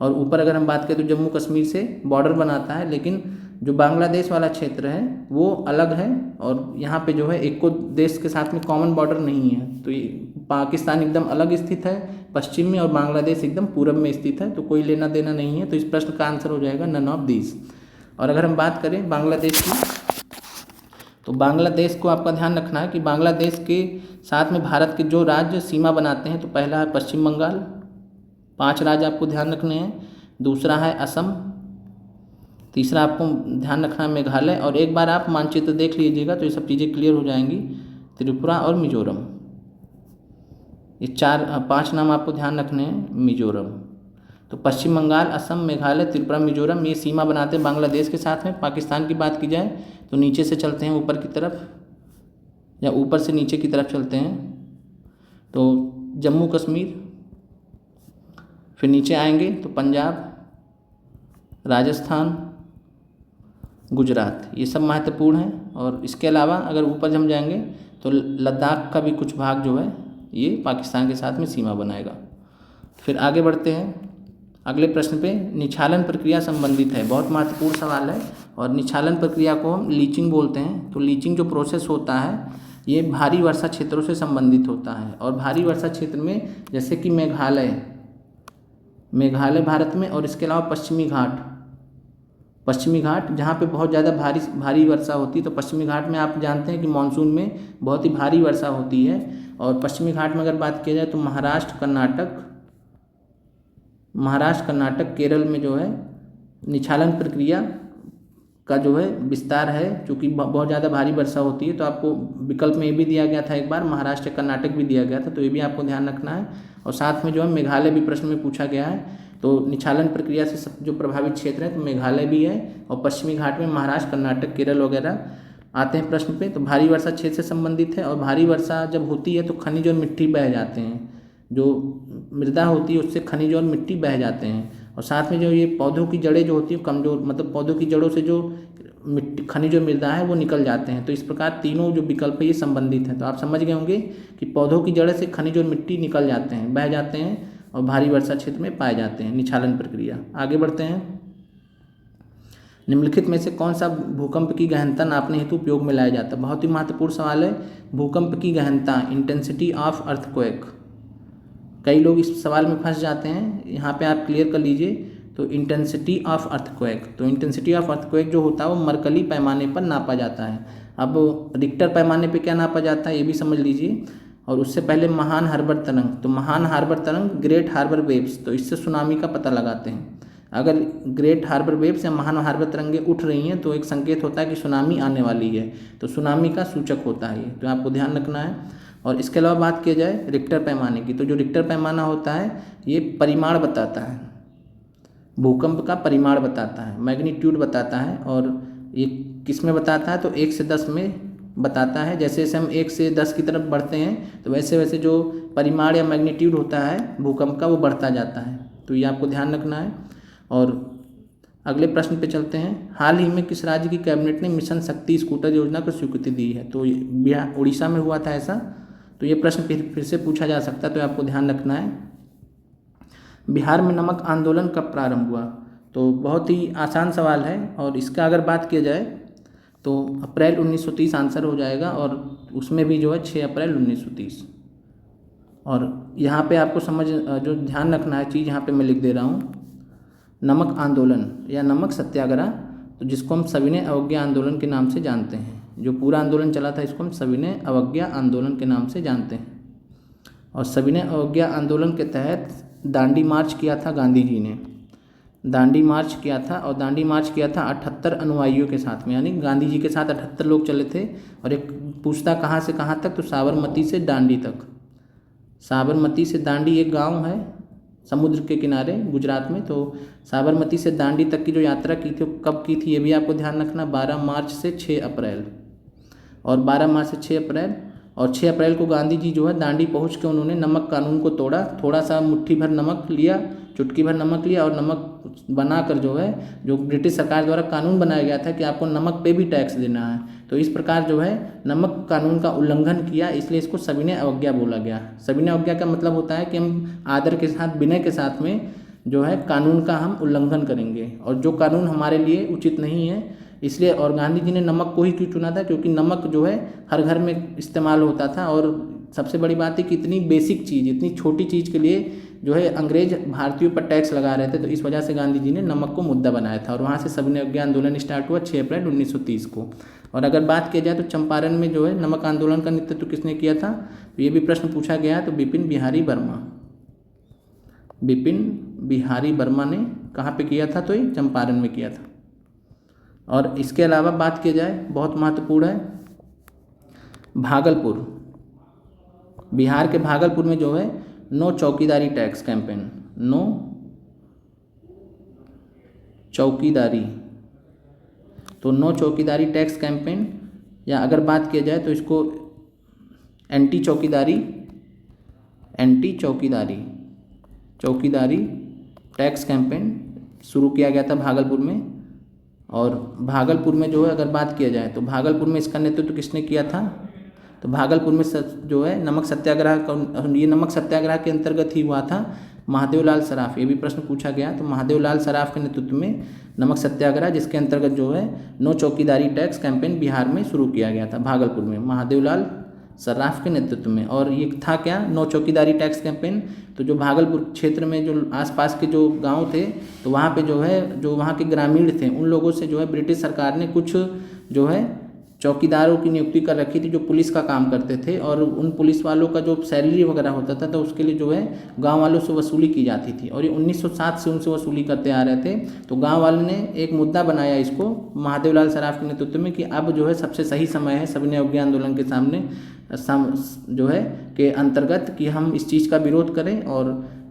और ऊपर अगर हम बात करें तो जम्मू कश्मीर से बॉर्डर बनाता है। लेकिन जो बांग्लादेश वाला क्षेत्र है वो अलग है, और यहाँ पे जो है एक को देश के साथ में कॉमन बॉर्डर नहीं है। तो ये पाकिस्तान एकदम अलग स्थित है पश्चिम में, और बांग्लादेश एकदम पूरब में स्थित है, तो कोई लेना देना नहीं है। तो इस प्रश्न का आंसर हो जाएगा नन ऑफ दीज। और अगर हम बात करें बांग्लादेश की, तो बांग्लादेश को आपका ध्यान रखना है कि बांग्लादेश के साथ में भारत के जो राज्य सीमा बनाते हैं, तो पहला है पश्चिम बंगाल, 5 राज्य आपको ध्यान रखने हैं। दूसरा है असम, तीसरा आपको ध्यान रखना है मेघालय, और एक बार आप मानचित्र देख लीजिएगा तो ये सब चीज़ें क्लियर हो जाएंगी, त्रिपुरा और मिजोरम। ये 5 नाम आपको ध्यान रखने हैं। मिजोरम, तो पश्चिम बंगाल, असम, मेघालय, त्रिपुरा, मिजोरम ये सीमा बनाते हैं बांग्लादेश के साथ में। पाकिस्तान की बात की जाए तो नीचे से चलते हैं ऊपर की तरफ, या ऊपर से नीचे की तरफ चलते हैं तो जम्मू कश्मीर, फिर नीचे आएंगे तो पंजाब, राजस्थान, गुजरात, ये सब महत्वपूर्ण हैं। और इसके अलावा अगर ऊपर हम जाएंगे तो लद्दाख का भी कुछ भाग जो है ये पाकिस्तान के साथ में सीमा बनाएगा। फिर आगे बढ़ते हैं। अगले प्रश्न पे निछालन प्रक्रिया संबंधित है, बहुत महत्वपूर्ण सवाल है। और निछालन प्रक्रिया को हम लीचिंग बोलते हैं। तो लीचिंग जो प्रोसेस होता है ये भारी वर्षा क्षेत्रों से संबंधित होता है। और भारी वर्षा क्षेत्र में जैसे कि मेघालय भारत में, और इसके अलावा पश्चिमी घाट जहाँ पे बहुत ज़्यादा भारी वर्षा होती है। तो पश्चिमी घाट में आप जानते हैं कि मानसून में बहुत ही भारी वर्षा होती है। और पश्चिमी घाट में अगर बात किया जाए तो महाराष्ट्र, कर्नाटक, केरल में जो है निछालन प्रक्रिया का जो है विस्तार है, क्योंकि बहुत ज़्यादा भारी वर्षा होती है। तो आपको विकल्प में ये भी दिया गया था, एक बार महाराष्ट्र, कर्नाटक भी दिया गया था, तो ये भी आपको ध्यान रखना है। और साथ में जो है मेघालय भी प्रश्न में पूछा गया है। तो निछालन प्रक्रिया से जो प्रभावित क्षेत्र है तो मेघालय भी है, और पश्चिमी घाट में महाराष्ट्र, कर्नाटक, केरल वगैरह आते हैं प्रश्न पे। तो भारी वर्षा क्षेत्र से संबंधित है। और भारी वर्षा जब होती है तो खनिज और मिट्टी बह जाते हैं, जो मृदा होती है उससे खनिज और मिट्टी बह जाते हैं। और साथ में जो ये पौधों की जड़ें जो होती है कमज़ोर, मतलब पौधों की जड़ों से जो मिट्टी, खनिज और मृदा है वो निकल जाते हैं। तो इस प्रकार तीनों जो विकल्प है ये संबंधित हैं। तो आप समझ गए होंगे कि पौधों की जड़ें से खनिज और मिट्टी निकल जाते हैं, बह जाते हैं, और भारी वर्षा क्षेत्र में पाए जाते हैं। निछालन प्रक्रिया। आगे बढ़ते हैं। निम्नलिखित में से कौन सा भूकंप की गहनता नापने हेतु उपयोग में लाया जाता है? बहुत ही महत्वपूर्ण सवाल है। भूकंप की गहनता, इंटेंसिटी ऑफ अर्थक्वेक। कई लोग इस सवाल में फंस जाते हैं, यहाँ पे आप क्लियर कर लीजिए। तो इंटेंसिटी ऑफ अर्थक्वेक, तो इंटेंसिटी ऑफ अर्थक्वेक जो होता है वो मरकली पैमाने पर नापा जाता है। अब रिक्टर पैमाने पे क्या नापा जाता है ये भी समझ लीजिए। और उससे पहले महान हार्बर तरंग, तो महान हार्बर तरंग, ग्रेट हार्बर वेव्स, तो इससे सुनामी का पता लगाते हैं। अगर ग्रेट हार्बर वेव्स या महान हार्बर तरंगें उठ रही हैं तो एक संकेत होता है कि सुनामी आने वाली है। तो सुनामी का सूचक होता है ये, तो आपको ध्यान रखना है। और इसके अलावा बात किया जाए रिक्टर पैमाने की, तो जो रिक्टर पैमाना होता है ये परिमाण बताता है, भूकंप का परिमाण बताता है, मैग्नीट्यूड बताता है। और ये किस में बताता है? तो 1 से 10 में बताता है। जैसे जैसे हम 1 से 10 की तरफ बढ़ते हैं तो वैसे वैसे जो परिमाण या मैग्नीट्यूड होता है भूकंप का वो बढ़ता जाता है। तो ये आपको ध्यान रखना है। और अगले प्रश्न पे चलते हैं। हाल ही में किस राज्य की कैबिनेट ने मिशन शक्ति स्कूटर योजना को स्वीकृति दी है? तो बिहार, उड़ीसा में हुआ था ऐसा। तो ये प्रश्न फिर से पूछा जा सकता है, तो आपको ध्यान रखना है। बिहार में नमक आंदोलन कब प्रारंभ हुआ? तो बहुत ही आसान सवाल है। और इसका अगर बात किया जाए तो अप्रैल 1930 आंसर हो जाएगा। और उसमें भी जो है 6 अप्रैल 1930। और यहाँ पे आपको जो ध्यान रखना है चीज़ यहाँ पे मैं लिख दे रहा हूँ, नमक आंदोलन या नमक सत्याग्रह, तो जिसको हम सविनय अवज्ञा आंदोलन के नाम से जानते हैं। जो पूरा आंदोलन चला था इसको हम सविनय अवज्ञा आंदोलन के नाम से जानते हैं। और सविनय अवज्ञा आंदोलन के तहत दांडी मार्च किया था गांधी जी ने, दांडी मार्च किया था। और दांडी मार्च किया था 78 अनुयायियों के साथ में, यानी गांधी जी के साथ 78 लोग चले थे। और एक पूछता कहाँ से कहाँ तक? तो साबरमती से दांडी तक। साबरमती से दांडी एक गांव है समुद्र के किनारे गुजरात में। तो साबरमती से दांडी तक की जो यात्रा की थी कब की थी ये भी आपको ध्यान रखना, 12 मार्च से 6 अप्रैल। और 12 मार्च से 6 अप्रैल। और 6 अप्रैल को गांधी जी जो है दांडी पहुंच के उन्होंने नमक कानून को तोड़ा। थोड़ा सा मुट्ठी भर नमक लिया, चुटकी भर नमक लिया, और नमक बनाकर जो ब्रिटिश सरकार द्वारा कानून बनाया गया था कि आपको नमक पे भी टैक्स देना है, तो इस प्रकार जो है नमक कानून का उल्लंघन किया, इसलिए इसको सविनय अवज्ञा बोला गया। सविनय अवज्ञा का मतलब होता है कि हम आदर के साथ, विनय के साथ में जो है कानून का हम उल्लंघन करेंगे, और जो कानून हमारे लिए उचित नहीं है इसलिए। और गांधी जी ने नमक को ही क्यों चुना था? क्योंकि नमक जो है हर घर में इस्तेमाल होता था। और सबसे बड़ी बात है कि इतनी बेसिक चीज़, इतनी छोटी चीज़ के लिए जो है अंग्रेज भारतीयों पर टैक्स लगा रहे थे। तो इस वजह से गांधी जी ने नमक को मुद्दा बनाया था। और वहाँ से सविनय अवज्ञा आंदोलन स्टार्ट हुआ 6 अप्रैल 1930 को। और अगर बात किया जाए तो चंपारण में जो है नमक आंदोलन का नेतृत्व किसने किया था? तो ये भी प्रश्न पूछा गया है। तो बिपिन बिहारी वर्मा ने कहाँ पे किया था? तो ये चंपारण में किया था। और इसके अलावा बात किया जाए, बहुत महत्वपूर्ण है, भागलपुर, बिहार के भागलपुर में जो है नो चौकीदारी टैक्स कैंपेन, नो चौकीदारी, तो नो चौकीदारी टैक्स कैंपेन, या अगर बात किया जाए तो इसको एंटी चौकीदारी टैक्स कैंपेन शुरू किया गया था भागलपुर में। और भागलपुर में जो है अगर बात किया जाए तो भागलपुर में इसका नेतृत्व किसने किया था? तो भागलपुर में जो है नमक सत्याग्रह का, ये नमक सत्याग्रह के अंतर्गत ही हुआ था महादेवलाल सराफ, ये भी प्रश्न पूछा गया। तो महादेवलाल सराफ के नेतृत्व में नमक सत्याग्रह, जिसके अंतर्गत जो है नो चौकीदारी टैक्स कैंपेन बिहार में शुरू किया गया था, भागलपुर में, महादेवलाल सराफ के नेतृत्व में। और ये था क्या, नो चौकीदारी टैक्स कैंपेन। तो जो भागलपुर क्षेत्र में जो आसपास के जो गांव थे, तो वहाँ पे जो है जो वहाँ के ग्रामीण थे उन लोगों से जो है ब्रिटिश सरकार ने कुछ जो है चौकीदारों की नियुक्ति कर रखी थी जो पुलिस का काम करते थे, और उन पुलिस वालों का जो सैलरी वगैरह होता था तो उसके लिए जो है गांव वालों से वसूली की जाती थी, और ये 1907 से उनसे वसूली करते आ रहे थे। तो गांव वालों ने एक मुद्दा बनाया इसको महादेवलाल सराफ के नेतृत्व में कि अब जो है सबसे सही समय है सविनय अवज्ञा आंदोलन के सामने जो है के अंतर्गत कि हम इस चीज़ का विरोध करें और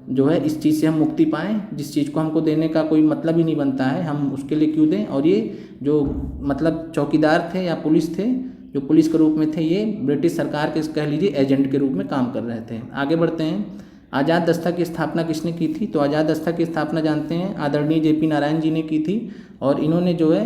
जो है इस चीज़ से हम मुक्ति पाएँ, जिस चीज़ को हमको देने का कोई मतलब ही नहीं बनता है, हम उसके लिए क्यों दें। और ये जो मतलब चौकीदार थे या पुलिस थे, जो पुलिस के रूप में थे, ये ब्रिटिश सरकार के कह लीजिए एजेंट के रूप में काम कर रहे थे। आगे बढ़ते हैं। आज़ाद दस्ता की स्थापना किसने की थी? तो आज़ाद दस्ता की स्थापना जानते हैं आदरणीय JP नारायण जी ने की थी, और इन्होंने जो है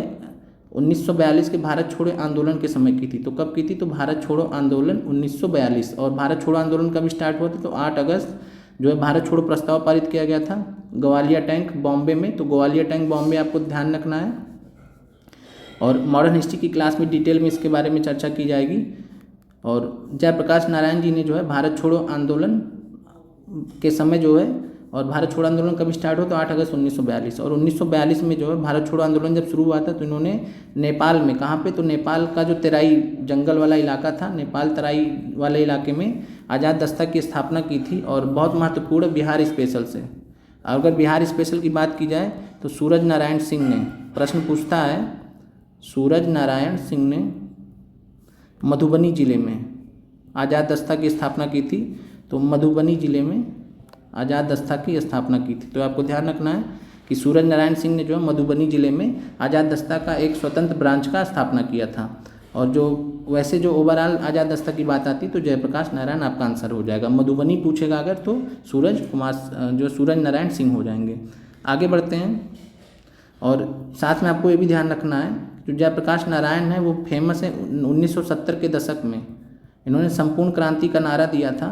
1942 के भारत छोड़ो आंदोलन के समय की थी। तो कब की थी? तो भारत छोड़ो आंदोलन 1942। और भारत छोड़ो आंदोलन कब स्टार्ट हुआ था? तो 8 अगस्त जो है भारत छोड़ो प्रस्ताव पारित किया गया था ग्वालियर टैंक बॉम्बे में। तो ग्वालियर टैंक बॉम्बे आपको ध्यान रखना है, और मॉडर्न हिस्ट्री की क्लास में डिटेल में इसके बारे में चर्चा की जाएगी। और जयप्रकाश नारायण जी ने जो है भारत छोड़ो आंदोलन के समय जो है, और भारत छोड़ो आंदोलन कब स्टार्ट हो? तो 8 अगस्त 1942। और 1942 में जो है भारत छोड़ो आंदोलन जब शुरू हुआ था तो इन्होंने नेपाल में, कहाँ पे? तो नेपाल का जो तराई जंगल वाला इलाका था, नेपाल तराई वाले इलाके में आज़ाद दस्ता की स्थापना की थी। और बहुत महत्वपूर्ण बिहार स्पेशल से, अगर बिहार स्पेशल की बात की जाए तो सूरज नारायण सिंह ने, प्रश्न पूछता है, सूरज नारायण सिंह ने मधुबनी जिले में आज़ाद दस्ता की स्थापना की थी। तो मधुबनी जिले में आज़ाद दस्ता की स्थापना की थी। तो आपको ध्यान रखना है कि सूरज नारायण सिंह ने जो है मधुबनी जिले में आज़ाद दस्ता का एक स्वतंत्र ब्रांच का स्थापना किया था। और जो वैसे जो ओवरऑल आज़ाद दस्ता की बात आती तो जयप्रकाश नारायण आपका आंसर हो जाएगा। मधुबनी पूछेगा अगर तो सूरज नारायण सिंह हो जाएंगे। आगे बढ़ते हैं। और साथ में आपको ये भी ध्यान रखना है, जो जयप्रकाश नारायण है वो फेमस है 1970 के दशक में, इन्होंने संपूर्ण क्रांति का नारा दिया था,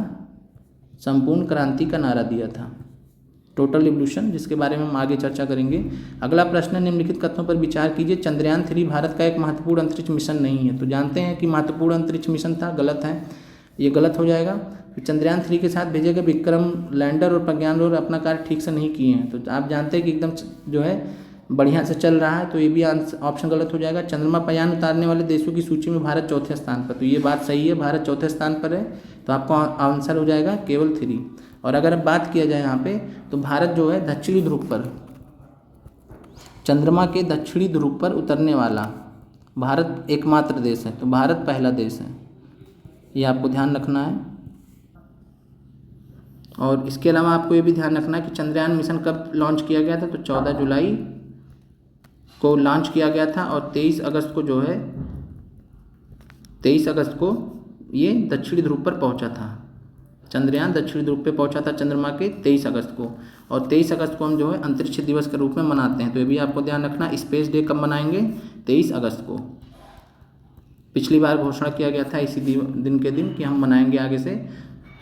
संपूर्ण क्रांति का नारा दिया था, टोटल रिवॉल्यूशन, जिसके बारे में हम आगे चर्चा करेंगे। अगला प्रश्न, निम्नलिखित कथनों पर विचार कीजिए। चंद्रयान 3 भारत का एक महत्वपूर्ण अंतरिक्ष मिशन नहीं है। तो जानते हैं कि महत्वपूर्ण अंतरिक्ष मिशन था, गलत है, ये गलत हो जाएगा। फिर चंद्रयान 3 के साथ भेजे गए विक्रम लैंडर और प्रज्ञान रोवर अपना कार्य ठीक से नहीं किए हैं। तो आप जानते हैं कि एकदम जो है बढ़िया से चल रहा है, तो ये भी ऑप्शन गलत हो जाएगा। चंद्रमा पर यान उतारने वाले देशों की सूची में भारत चौथे स्थान पर, तो ये बात सही है, भारत चौथे स्थान पर है। तो आपका आंसर हो जाएगा केवल 3। और अगर अब बात किया जाए यहाँ पे, तो भारत जो है दक्षिणी ध्रुव पर, चंद्रमा के दक्षिणी ध्रुव पर उतरने वाला भारत एकमात्र देश है। तो भारत पहला देश है, ये आपको ध्यान रखना है। और इसके अलावा आपको ये भी ध्यान रखना है कि चंद्रयान मिशन कब लॉन्च किया गया था? तो 14 जुलाई को लॉन्च किया गया था, और 23 अगस्त को जो है 23 अगस्त को ये दक्षिणी ध्रुव पर पहुंचा था। चंद्रयान दक्षिणी ध्रुव पे पहुंचा था चंद्रमा के 23 अगस्त को। और 23 अगस्त को हम जो है अंतरिक्ष दिवस के रूप में मनाते हैं। तो ये भी आपको ध्यान रखना, स्पेस डे कब मनाएंगे? 23 अगस्त को। पिछली बार घोषणा किया गया था इसी दिन के दिन कि हम मनाएंगे आगे से।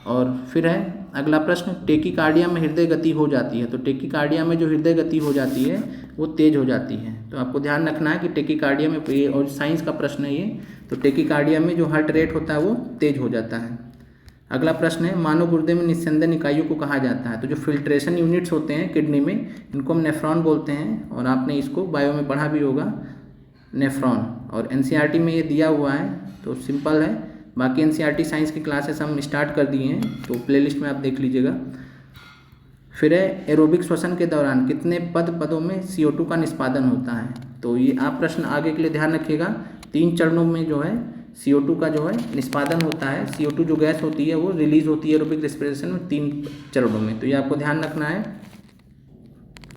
और फिर है अगला प्रश्न, टेकीकार्डिया में हृदय गति हो जाती है। तो टेकीकार्डिया में जो हृदय गति हो जाती है वो तेज हो जाती है। तो आपको ध्यान रखना है कि टेकीकार्डिया में, और साइंस का प्रश्न है ये, तो टेकीकार्डिया में जो हार्ट रेट होता है वो तेज हो जाता है। अगला प्रश्न है, मानव गुर्दे में निस्यंदन इकाइयों को कहा जाता है। तो जो फिल्ट्रेशन यूनिट्स होते हैं किडनी में, इनको हम नेफ्रॉन बोलते हैं, और आपने इसको बायो में पढ़ा भी होगा, नेफ्रॉन। और NCERT में ये दिया हुआ है, तो सिंपल है। बाकी NCERT साइंस की क्लासेस हम स्टार्ट कर दिए हैं, तो प्लेलिस्ट में आप देख लीजिएगा। फिर है, एरोबिक श्वसन के दौरान कितने पदों में CO2 का निष्पादन होता है? तो ये आप प्रश्न आगे के लिए ध्यान रखिएगा। 3 चरणों में जो है CO2 का जो है निष्पादन होता है। CO2 जो गैस होती है वो रिलीज होती है एरोबिक रेस्पिरेशन में 3 चरणों में, तो ये आपको ध्यान रखना है।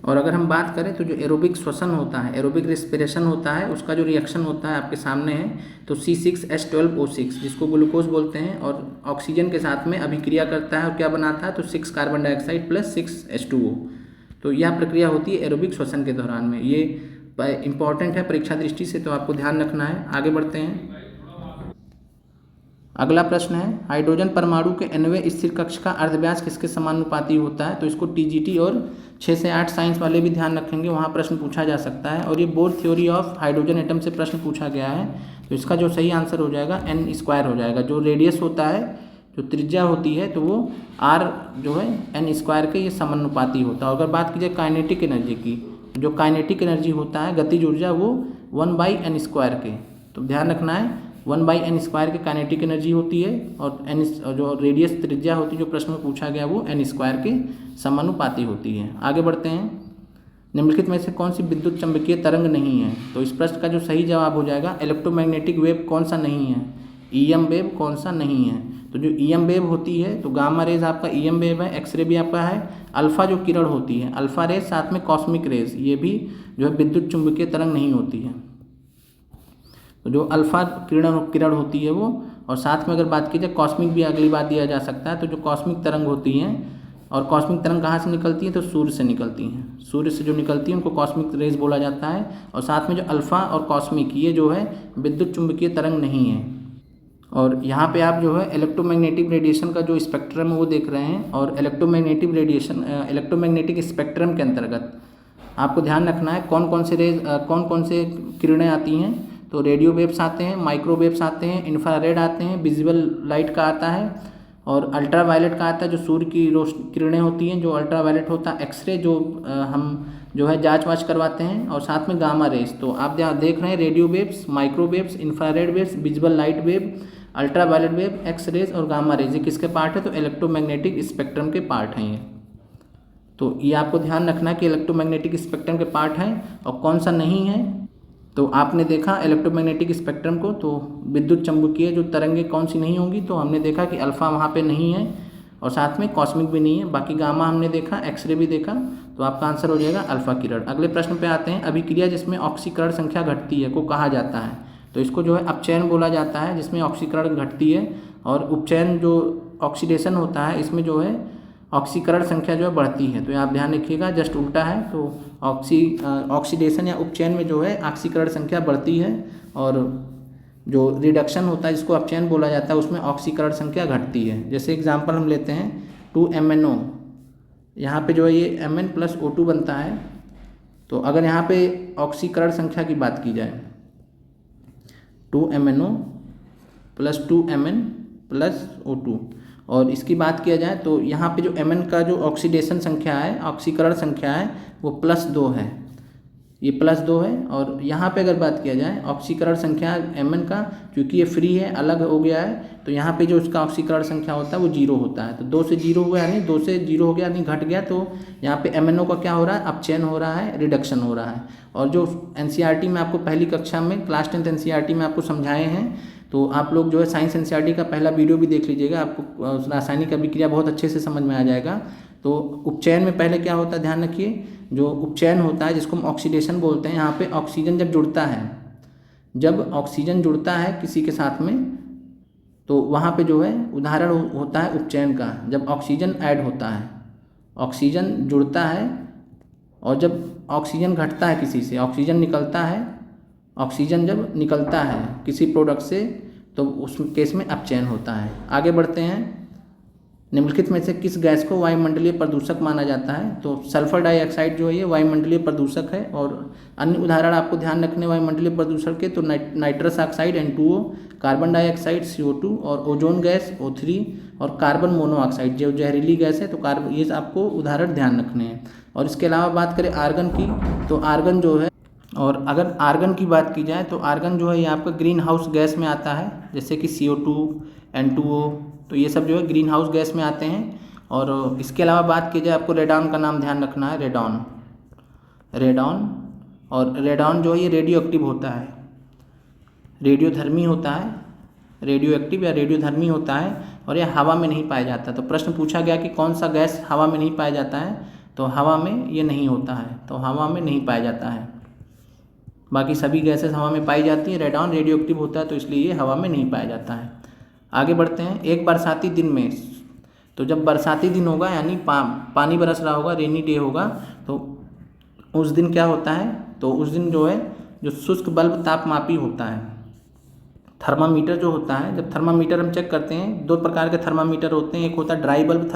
और अगर हम बात करें तो जो एरोबिक श्वसन होता है, एरोबिक रेस्पिरेशन होता है, उसका जो रिएक्शन होता है आपके सामने है, तो C6H12O6 जिसको ग्लूकोज बोलते हैं, और ऑक्सीजन के साथ में अभिक्रिया करता है और क्या बनाता है? तो 6 कार्बन डाइऑक्साइड प्लस 6 H2O। तो यह प्रक्रिया होती है एरोबिक श्वसन के दौरान में। ये इंपॉर्टेंट है परीक्षा दृष्टि से, तो आपको ध्यान रखना है। आगे बढ़ते हैं। अगला प्रश्न है, हाइड्रोजन परमाणु के nवें स्थिर कक्ष का अर्धव्यास किसके समानुपाती होता है? तो इसको टीजीटी और 6 से 8 साइंस वाले भी ध्यान रखेंगे, वहाँ प्रश्न पूछा जा सकता है। और ये bore theory of hydrogen atom से प्रश्न पूछा गया है, तो इसका जो सही आंसर हो जाएगा n² हो जाएगा। जो रेडियस होता है, जो त्रिज्या होती है, तो वो r जो है n² के ये समानुपाती होता है। अगर बात की जाए काइनेटिक एनर्जी की, जो काइनेटिक एनर्जी होता है, गतिज ऊर्जा, वो 1/n² के, तो ध्यान रखना है 1/n² के काइनेटिक एनर्जी होती है, और n जो रेडियस त्रिज्या होती है जो प्रश्न में पूछा गया वो n² के समानुपाती होती है। आगे बढ़ते हैं, निम्नलिखित में से कौन सी विद्युत चंबकीय तरंग नहीं है? तो इस प्रश्न का जो सही जवाब हो जाएगा, इलेक्ट्रोमैग्नेटिक वेव कौन सा नहीं है, ईएम वेव कौन सा नहीं है? तो जो ईएम वेव होती है, तो गामा रेज आपका ईएम वेव है, एक्सरे भी आपका है, अल्फा जो किरण होती है अल्फा रेज, साथ में कॉस्मिक रेज, ये भी जो है विद्युत चुंबकीय तरंग नहीं होती है। तो जो अल्फा किरण होती है वो, और साथ में अगर बात की जाए कॉस्मिक भी अगली बार दिया जा सकता है। तो जो कॉस्मिक तरंग होती हैं, और कॉस्मिक तरंग कहाँ से निकलती हैं? तो सूर्य से निकलती हैं, सूर्य से जो निकलती है उनको कॉस्मिक रेज बोला जाता है। और साथ में जो अल्फ़ा और कॉस्मिक, ये जो है विद्युत चुंबकीय तरंग नहीं है। और यहाँ पे आप जो है इलेक्ट्रोमैग्नेटिक रेडिएशन का जो स्पेक्ट्रम है वो देख रहे हैं, और इलेक्ट्रोमैग्नेटिक स्पेक्ट्रम के अंतर्गत आपको ध्यान रखना है कौन कौन से किरणें आती हैं। तो रेडियो वेव्स आते हैं, माइक्रोवेव्स आते हैं, इंफ्रारेड आते हैं, विजिबल लाइट का आता है, और अल्ट्रा वायलेट का आता है, जो सूर्य की किरणें होती हैं, जो अल्ट्रा वायलेट होता है, एक्सरे जो हम जो है जांच वाच करवाते हैं, और साथ में गामा रेज। तो आप देख रहे हैं radio waves, microwaves, infrared waves, visible light wave, ultra violet wave, X rays और गामा रेज, ये किसके पार्ट है? तो इलेक्ट्रोमैग्नेटिक स्पेक्ट्रम के पार्ट हैं ये। तो ये आपको ध्यान रखना है कि इलेक्ट्रोमैग्नेटिक स्पेक्ट्रम के पार्ट हैं, और कौन सा नहीं है? तो आपने देखा इलेक्ट्रोमैग्नेटिक स्पेक्ट्रम को, तो विद्युत चुंबकीय जो तरंगे कौन सी नहीं होंगी, तो हमने देखा कि अल्फ़ा वहाँ पे नहीं है, और साथ में कॉस्मिक भी नहीं है, बाकी गामा हमने देखा, एक्सरे भी देखा, तो आपका आंसर हो जाएगा अल्फ़ा किरण। अगले प्रश्न पे आते हैं, अभिक्रिया जिसमें ऑक्सीकरण संख्या घटती है को कहा जाता है? तो इसको जो है अपचयन बोला जाता है, जिसमें ऑक्सीकरण घटती है, और उपचयन जो ऑक्सीडेशन होता है, इसमें जो है ऑक्सीकरण संख्या जो है बढ़ती है। तो आप ध्यान रखिएगा, जस्ट उल्टा है। तो ऑक्सीडेशन या उपचयन में जो है ऑक्सीकरण संख्या बढ़ती है, और जो रिडक्शन होता है जिसको अपचयन बोला जाता है, उसमें ऑक्सीकरण संख्या घटती है। जैसे एग्जांपल हम लेते हैं 2MnO, यहाँ पे जो है ये Mn + O2 बनता है। तो अगर यहाँ पे ऑक्सीकरण संख्या की बात की जाए, 2MnO + 2Mn + O2, और इसकी बात किया जाए तो यहाँ पे जो Mn का जो ऑक्सीडेशन संख्या है, ऑक्सीकरण संख्या है, वो +2 है, ये +2 है। और यहाँ पे अगर बात किया जाए ऑक्सीकरण संख्या Mn का, क्योंकि ये फ्री है, अलग हो गया है, तो यहाँ पे जो उसका ऑक्सीकरण संख्या होता है वो 0 होता है। तो 2 से 0 हुआ, यानी 2 से 0 हो गया, यानी घट गया। तो यहाँ पे MnO का क्या हो रहा है? अपचयन हो रहा है, रिडक्शन हो रहा है। और जो NCERT में आपको पहली कक्षा में, क्लास 10th NCERT में आपको समझाए हैं, तो आप लोग जो है साइंस NCERT का पहला वीडियो भी देख लीजिएगा, आपको रासायनिक अभिक्रिया बहुत अच्छे से समझ में आ जाएगा। तो उपचयन में पहले क्या होता है, ध्यान रखिए, जो उपचयन होता है जिसको हम ऑक्सीडेशन बोलते हैं, यहाँ पे ऑक्सीजन जब जुड़ता है, जब ऑक्सीजन जुड़ता है किसी के साथ में, तो वहाँ पे जो है उदाहरण होता है उपचयन का, जब ऑक्सीजन ऐड होता है, ऑक्सीजन जुड़ता है, और जब ऑक्सीजन घटता है किसी से, ऑक्सीजन निकलता है, ऑक्सीजन जब निकलता है किसी प्रोडक्ट से, तो उस केस में अपचयन होता है। आगे बढ़ते हैं, निम्नलिखित में से किस गैस को वायुमंडलीय प्रदूषक माना जाता है? तो सल्फर डाइऑक्साइड जो है ये वायुमंडलीय प्रदूषक है। और अन्य उदाहरण आपको ध्यान रखने वायुमंडलीय प्रदूषक के, तो nitrous oxide N2O, carbon dioxide CO2, और ओजोन गैस O3, और कार्बन मोनोऑक्साइड जो जहरीली गैस है, तो कार्बन, ये आपको उदाहरण ध्यान रखने हैं। और इसके अलावा बात करें आर्गन की, तो आर्गन जो है, और अगर आर्गन की बात की जाए तो आर्गन जो है ये आपका ग्रीन हाउस गैस में आता है, जैसे कि CO2, N2O, तो ये सब जो है ग्रीन हाउस गैस में आते हैं। और इसके अलावा बात की जाए, आपको रेडॉन का नाम ध्यान रखना है, रेडॉन, और रेडॉन जो है ये रेडियो एक्टिव होता है, रेडियोधर्मी होता है, रेडियो एक्टिव या रेडियोधर्मी होता है, और यह हवा में नहीं पाया जाता। तो प्रश्न पूछा गया कि कौन सा गैस हवा में नहीं पाया जाता है? तो हवा में ये नहीं होता है, तो हवा में नहीं पाया जाता है। बाकी सभी गैसेस हवा में पाई जाती हैं, रेडॉन रेडियो एक्टिव होता है, तो इसलिए ये हवा में नहीं पाया जाता है। आगे बढ़ते हैं, एक बरसाती दिन में, तो जब बरसाती दिन होगा, यानी पानी बरस रहा होगा, रेनी डे होगा, तो उस दिन क्या होता है? तो उस दिन जो है जो शुष्क बल्ब तापमापी होता है, थर्मामीटर जो होता है, जब थर्मामीटर हम चेक करते हैं, दो प्रकार के थर्मामीटर होते हैं, एक होता है ड्राई बल्ब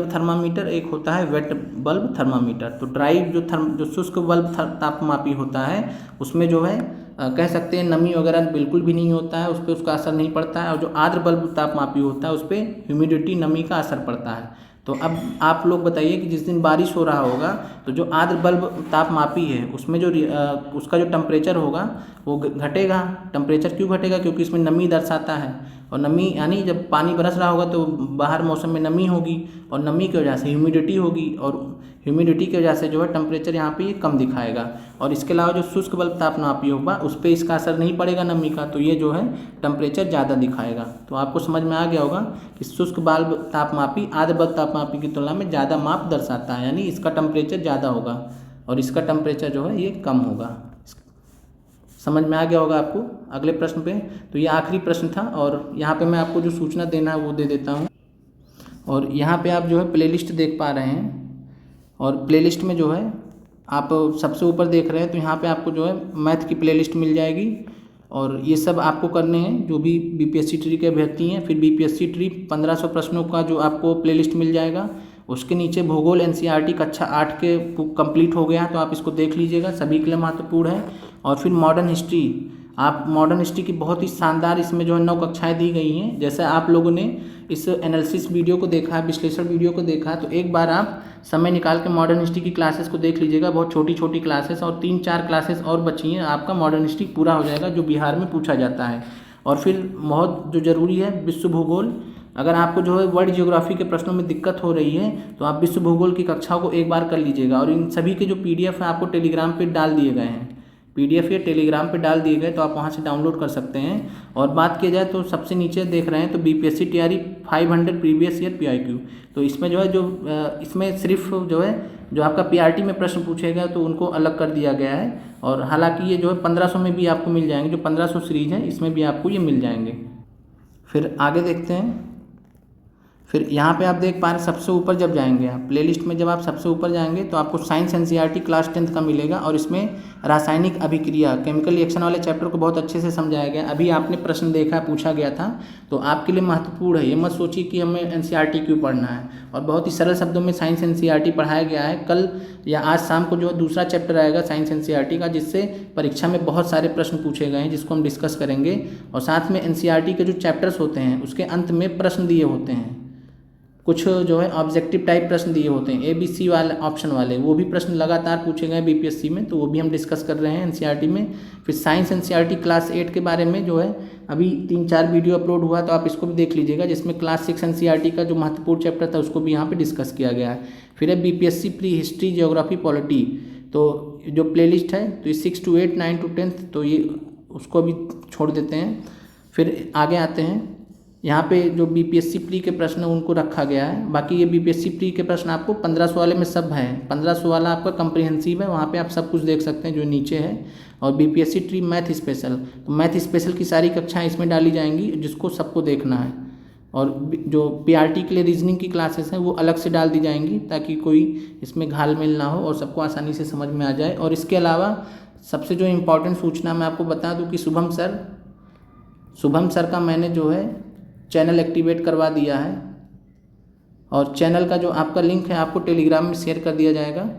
थर्मामीटर, एक होता है वेट बल्ब थर्मामीटर। तो ड्राई जो शुष्क बल्ब तापमापी होता है, उसमें जो है कह सकते हैं नमी वगैरह बिल्कुल भी नहीं होता है, उस पर उसका असर नहीं पड़ता है। और जो आर्द्र बल्ब तापमापी होता है, उस पर ह्यूमिडिटी नमी का असर पड़ता है। तो अब आप लोग बताइए कि जिस दिन बारिश हो रहा होगा, तो जो आर्द्र बल्ब तापमापी है, उसमें जो उसका जो टेम्परेचर होगा वो घटेगा। टेम्परेचर क्यों घटेगा? क्योंकि इसमें नमी दर्शाता है, और नमी यानी जब पानी बरस रहा होगा तो बाहर मौसम में नमी होगी, और नमी की वजह से ह्यूमिडिटी होगी, और ह्यूमिडिटी की वजह से जो है टेम्परेचर यहाँ पे ये कम दिखाएगा। और इसके अलावा जो शुष्क बल्ब तापमापी होगा, उस पर इसका असर नहीं पड़ेगा नमी का, तो ये जो है टेम्परेचर ज़्यादा दिखाएगा। तो आपको समझ में आ गया होगा कि शुष्क बल्ब तापमापी आर्द्र बल्ब तापमापी की तुलना में ज़्यादा माप दर्शाता है, यानी इसका टेम्परेचर ज़्यादा होगा और इसका टेम्परेचर जो है ये कम होगा। समझ में आ गया होगा आपको। अगले प्रश्न पे, तो ये आखिरी प्रश्न था, और यहाँ पे मैं आपको जो सूचना देना है वो दे देता हूँ। और यहाँ पे आप जो है प्लेलिस्ट देख पा रहे हैं, और प्लेलिस्ट में जो है आप सबसे ऊपर देख रहे हैं, तो यहाँ पे आपको जो है मैथ की प्लेलिस्ट मिल जाएगी। और ये सब आपको करने हैं जो भी बीपीएससी ट्री के अभ्यर्थी हैं। फिर बीपीएससी ट्री 1500 प्रश्नों का जो आपको प्लेलिस्ट मिल जाएगा। उसके नीचे भूगोल एनसीईआरटी कक्षा 8 के कंप्लीट हो गया, तो आप इसको देख लीजिएगा, सभी के लिए महत्वपूर्ण है। और फिर मॉडर्न हिस्ट्री, आप मॉडर्न हिस्ट्री की बहुत ही शानदार इसमें जो है 9 कक्षाएँ दी गई हैं। जैसे आप लोगों ने इस एनालिसिस वीडियो को देखा है, विश्लेषण वीडियो को देखा है, तो एक बार आप समय निकाल के मॉडर्न हिस्ट्री की क्लासेस को देख लीजिएगा। बहुत छोटी छोटी क्लासेस, और 3-4 क्लासेस और बची हैं, आपका मॉडर्न हिस्ट्री पूरा हो जाएगा, जो बिहार में पूछा जाता है। और फिर बहुत जो ज़रूरी है विश्व भूगोल, अगर आपको जो है वर्ल्ड ज्योग्राफी के प्रश्नों में दिक्कत हो रही है, तो आप विश्व भूगोल की कक्षाओं को एक बार कर लीजिएगा। और इन सभी के जो PDF है आपको टेलीग्राम पे डाल दिए गए हैं, PDF ये टेलीग्राम पे डाल दिए गए, तो आप वहाँ से डाउनलोड कर सकते हैं। और बात की जाए तो सबसे नीचे देख रहे हैं तो बीपीएससी तैयारी 500 प्रीवियस ईयर PIQ, तो इसमें जो है इसमें सिर्फ जो है जो आपका PRT में प्रश्न पूछे गए तो उनको अलग कर दिया गया है। और हालांकि ये जो है 1500 में भी आपको मिल जाएंगे, जो 1500 सीरीज है इसमें भी आपको ये मिल जाएंगे। फिर आगे देखते हैं। फिर यहाँ पे आप देख पा रहे हैं सबसे ऊपर जब जाएंगे आप प्लेलिस्ट में, जब आप सबसे ऊपर जाएंगे तो आपको साइंस एनसीईआरटी क्लास 10th का मिलेगा, और इसमें रासायनिक अभिक्रिया केमिकल रिएक्शन वाले चैप्टर को बहुत अच्छे से समझाया गया। अभी आपने प्रश्न देखा, पूछा गया था, तो आपके लिए महत्वपूर्ण है। ये मत सोचिए कि हमें एनसीईआरटी क्यों पढ़ना है, और बहुत ही सरल शब्दों में साइंस एनसीईआरटी पढ़ाया गया है। कल या आज शाम को जो दूसरा चैप्टर आएगा साइंस एनसीईआरटी का, जिससे परीक्षा में बहुत सारे प्रश्न पूछे गए हैं, जिसको हम डिस्कस करेंगे। और साथ में एनसीईआरटी के जो चैप्टर्स होते हैं उसके अंत में प्रश्न दिए होते हैं, कुछ जो है ऑब्जेक्टिव टाइप प्रश्न दिए होते हैं, ABC वाले ऑप्शन वाले, वो भी प्रश्न लगातार पूछे गए बीपीएससी में, तो वो भी हम डिस्कस कर रहे हैं एनसीईआरटी में। फिर साइंस एनसीईआरटी क्लास 8 के बारे में जो है अभी 3-4 वीडियो अपलोड हुआ, तो आप इसको भी देख लीजिएगा, जिसमें क्लास 6 एनसीईआरटी का जो महत्वपूर्ण चैप्टर था उसको भी यहाँ पर डिस्कस किया गया है। फिर है BPSC pre history geography polity, तो जो प्लेलिस्ट है तो ये 6 to 8, 9 to 10, तो ये उसको भी छोड़ देते हैं। फिर आगे आते हैं, यहाँ पे जो बीपीएससी प्री के प्रश्न उनको रखा गया है। बाकी ये बीपीएससी प्री के प्रश्न आपको 1500 वाले में सब हैं, 1500 वाला आपका कम्प्रिहेंसिव है, वहाँ पे आप सब कुछ देख सकते हैं जो नीचे है। और बीपीएससी ट्री मैथ स्पेशल, तो मैथ स्पेशल की सारी कक्षाएं इसमें डाली जाएंगी, जिसको सबको देखना है। और जो PRT के लिए रीजनिंग की क्लासेस हैं वो अलग से डाल दी जाएंगी, ताकि कोई इसमें घालमेल ना हो और सबको आसानी से समझ में आ जाए। और इसके अलावा सबसे जो इम्पोर्टेंट सूचना मैं आपको बता दूँ कि शुभम सर का मैंने जो है चैनल एक्टिवेट करवा दिया है, और चैनल का जो आपका लिंक है आपको टेलीग्राम में शेयर कर दिया जाएगा,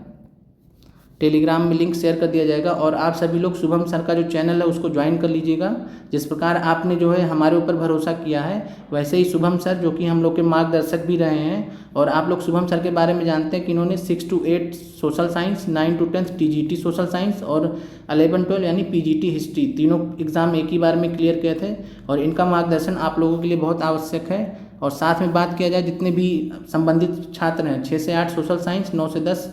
टेलीग्राम में लिंक शेयर कर दिया जाएगा। और आप सभी लोग शुभम सर का जो चैनल है उसको ज्वाइन कर लीजिएगा। जिस प्रकार आपने जो है हमारे ऊपर भरोसा किया है, वैसे ही शुभम सर जो कि हम लोग के मार्गदर्शक भी रहे हैं, और आप लोग शुभम सर के बारे में जानते हैं कि इन्होंने 6 to 8 social science, 9 to 10 TGT social science और 11-12 यानी PGT हिस्ट्री, तीनों एग्ज़ाम एक ही बार में क्लियर किए थे। और इनका मार्गदर्शन आप लोगों के लिए बहुत आवश्यक है। और साथ में बात किया जाए, जितने भी संबंधित छात्र हैं, 6 से 8 सोशल साइंस, 9 से 10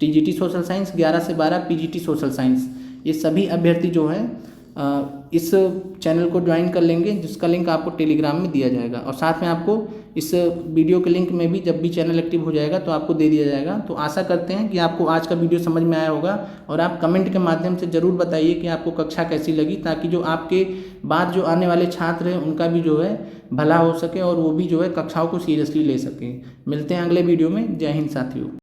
TGT सोशल साइंस, 11 से 12 PGT सोशल साइंस, ये सभी अभ्यर्थी जो हैं इस चैनल को ज्वाइन कर लेंगे, जिसका लिंक आपको टेलीग्राम में दिया जाएगा। और साथ में आपको इस वीडियो के लिंक में भी जब भी चैनल एक्टिव हो जाएगा तो आपको दे दिया जाएगा। तो आशा करते हैं कि आपको आज का वीडियो समझ में आया होगा, और आप कमेंट के माध्यम से ज़रूर बताइए कि आपको कक्षा कैसी लगी, ताकि जो आपके बाद जो आने वाले छात्र हैं उनका भी जो है भला हो सके, और वो भी जो है कक्षाओं को सीरियसली ले सकें। मिलते हैं अगले वीडियो में। जय हिंद साथियों।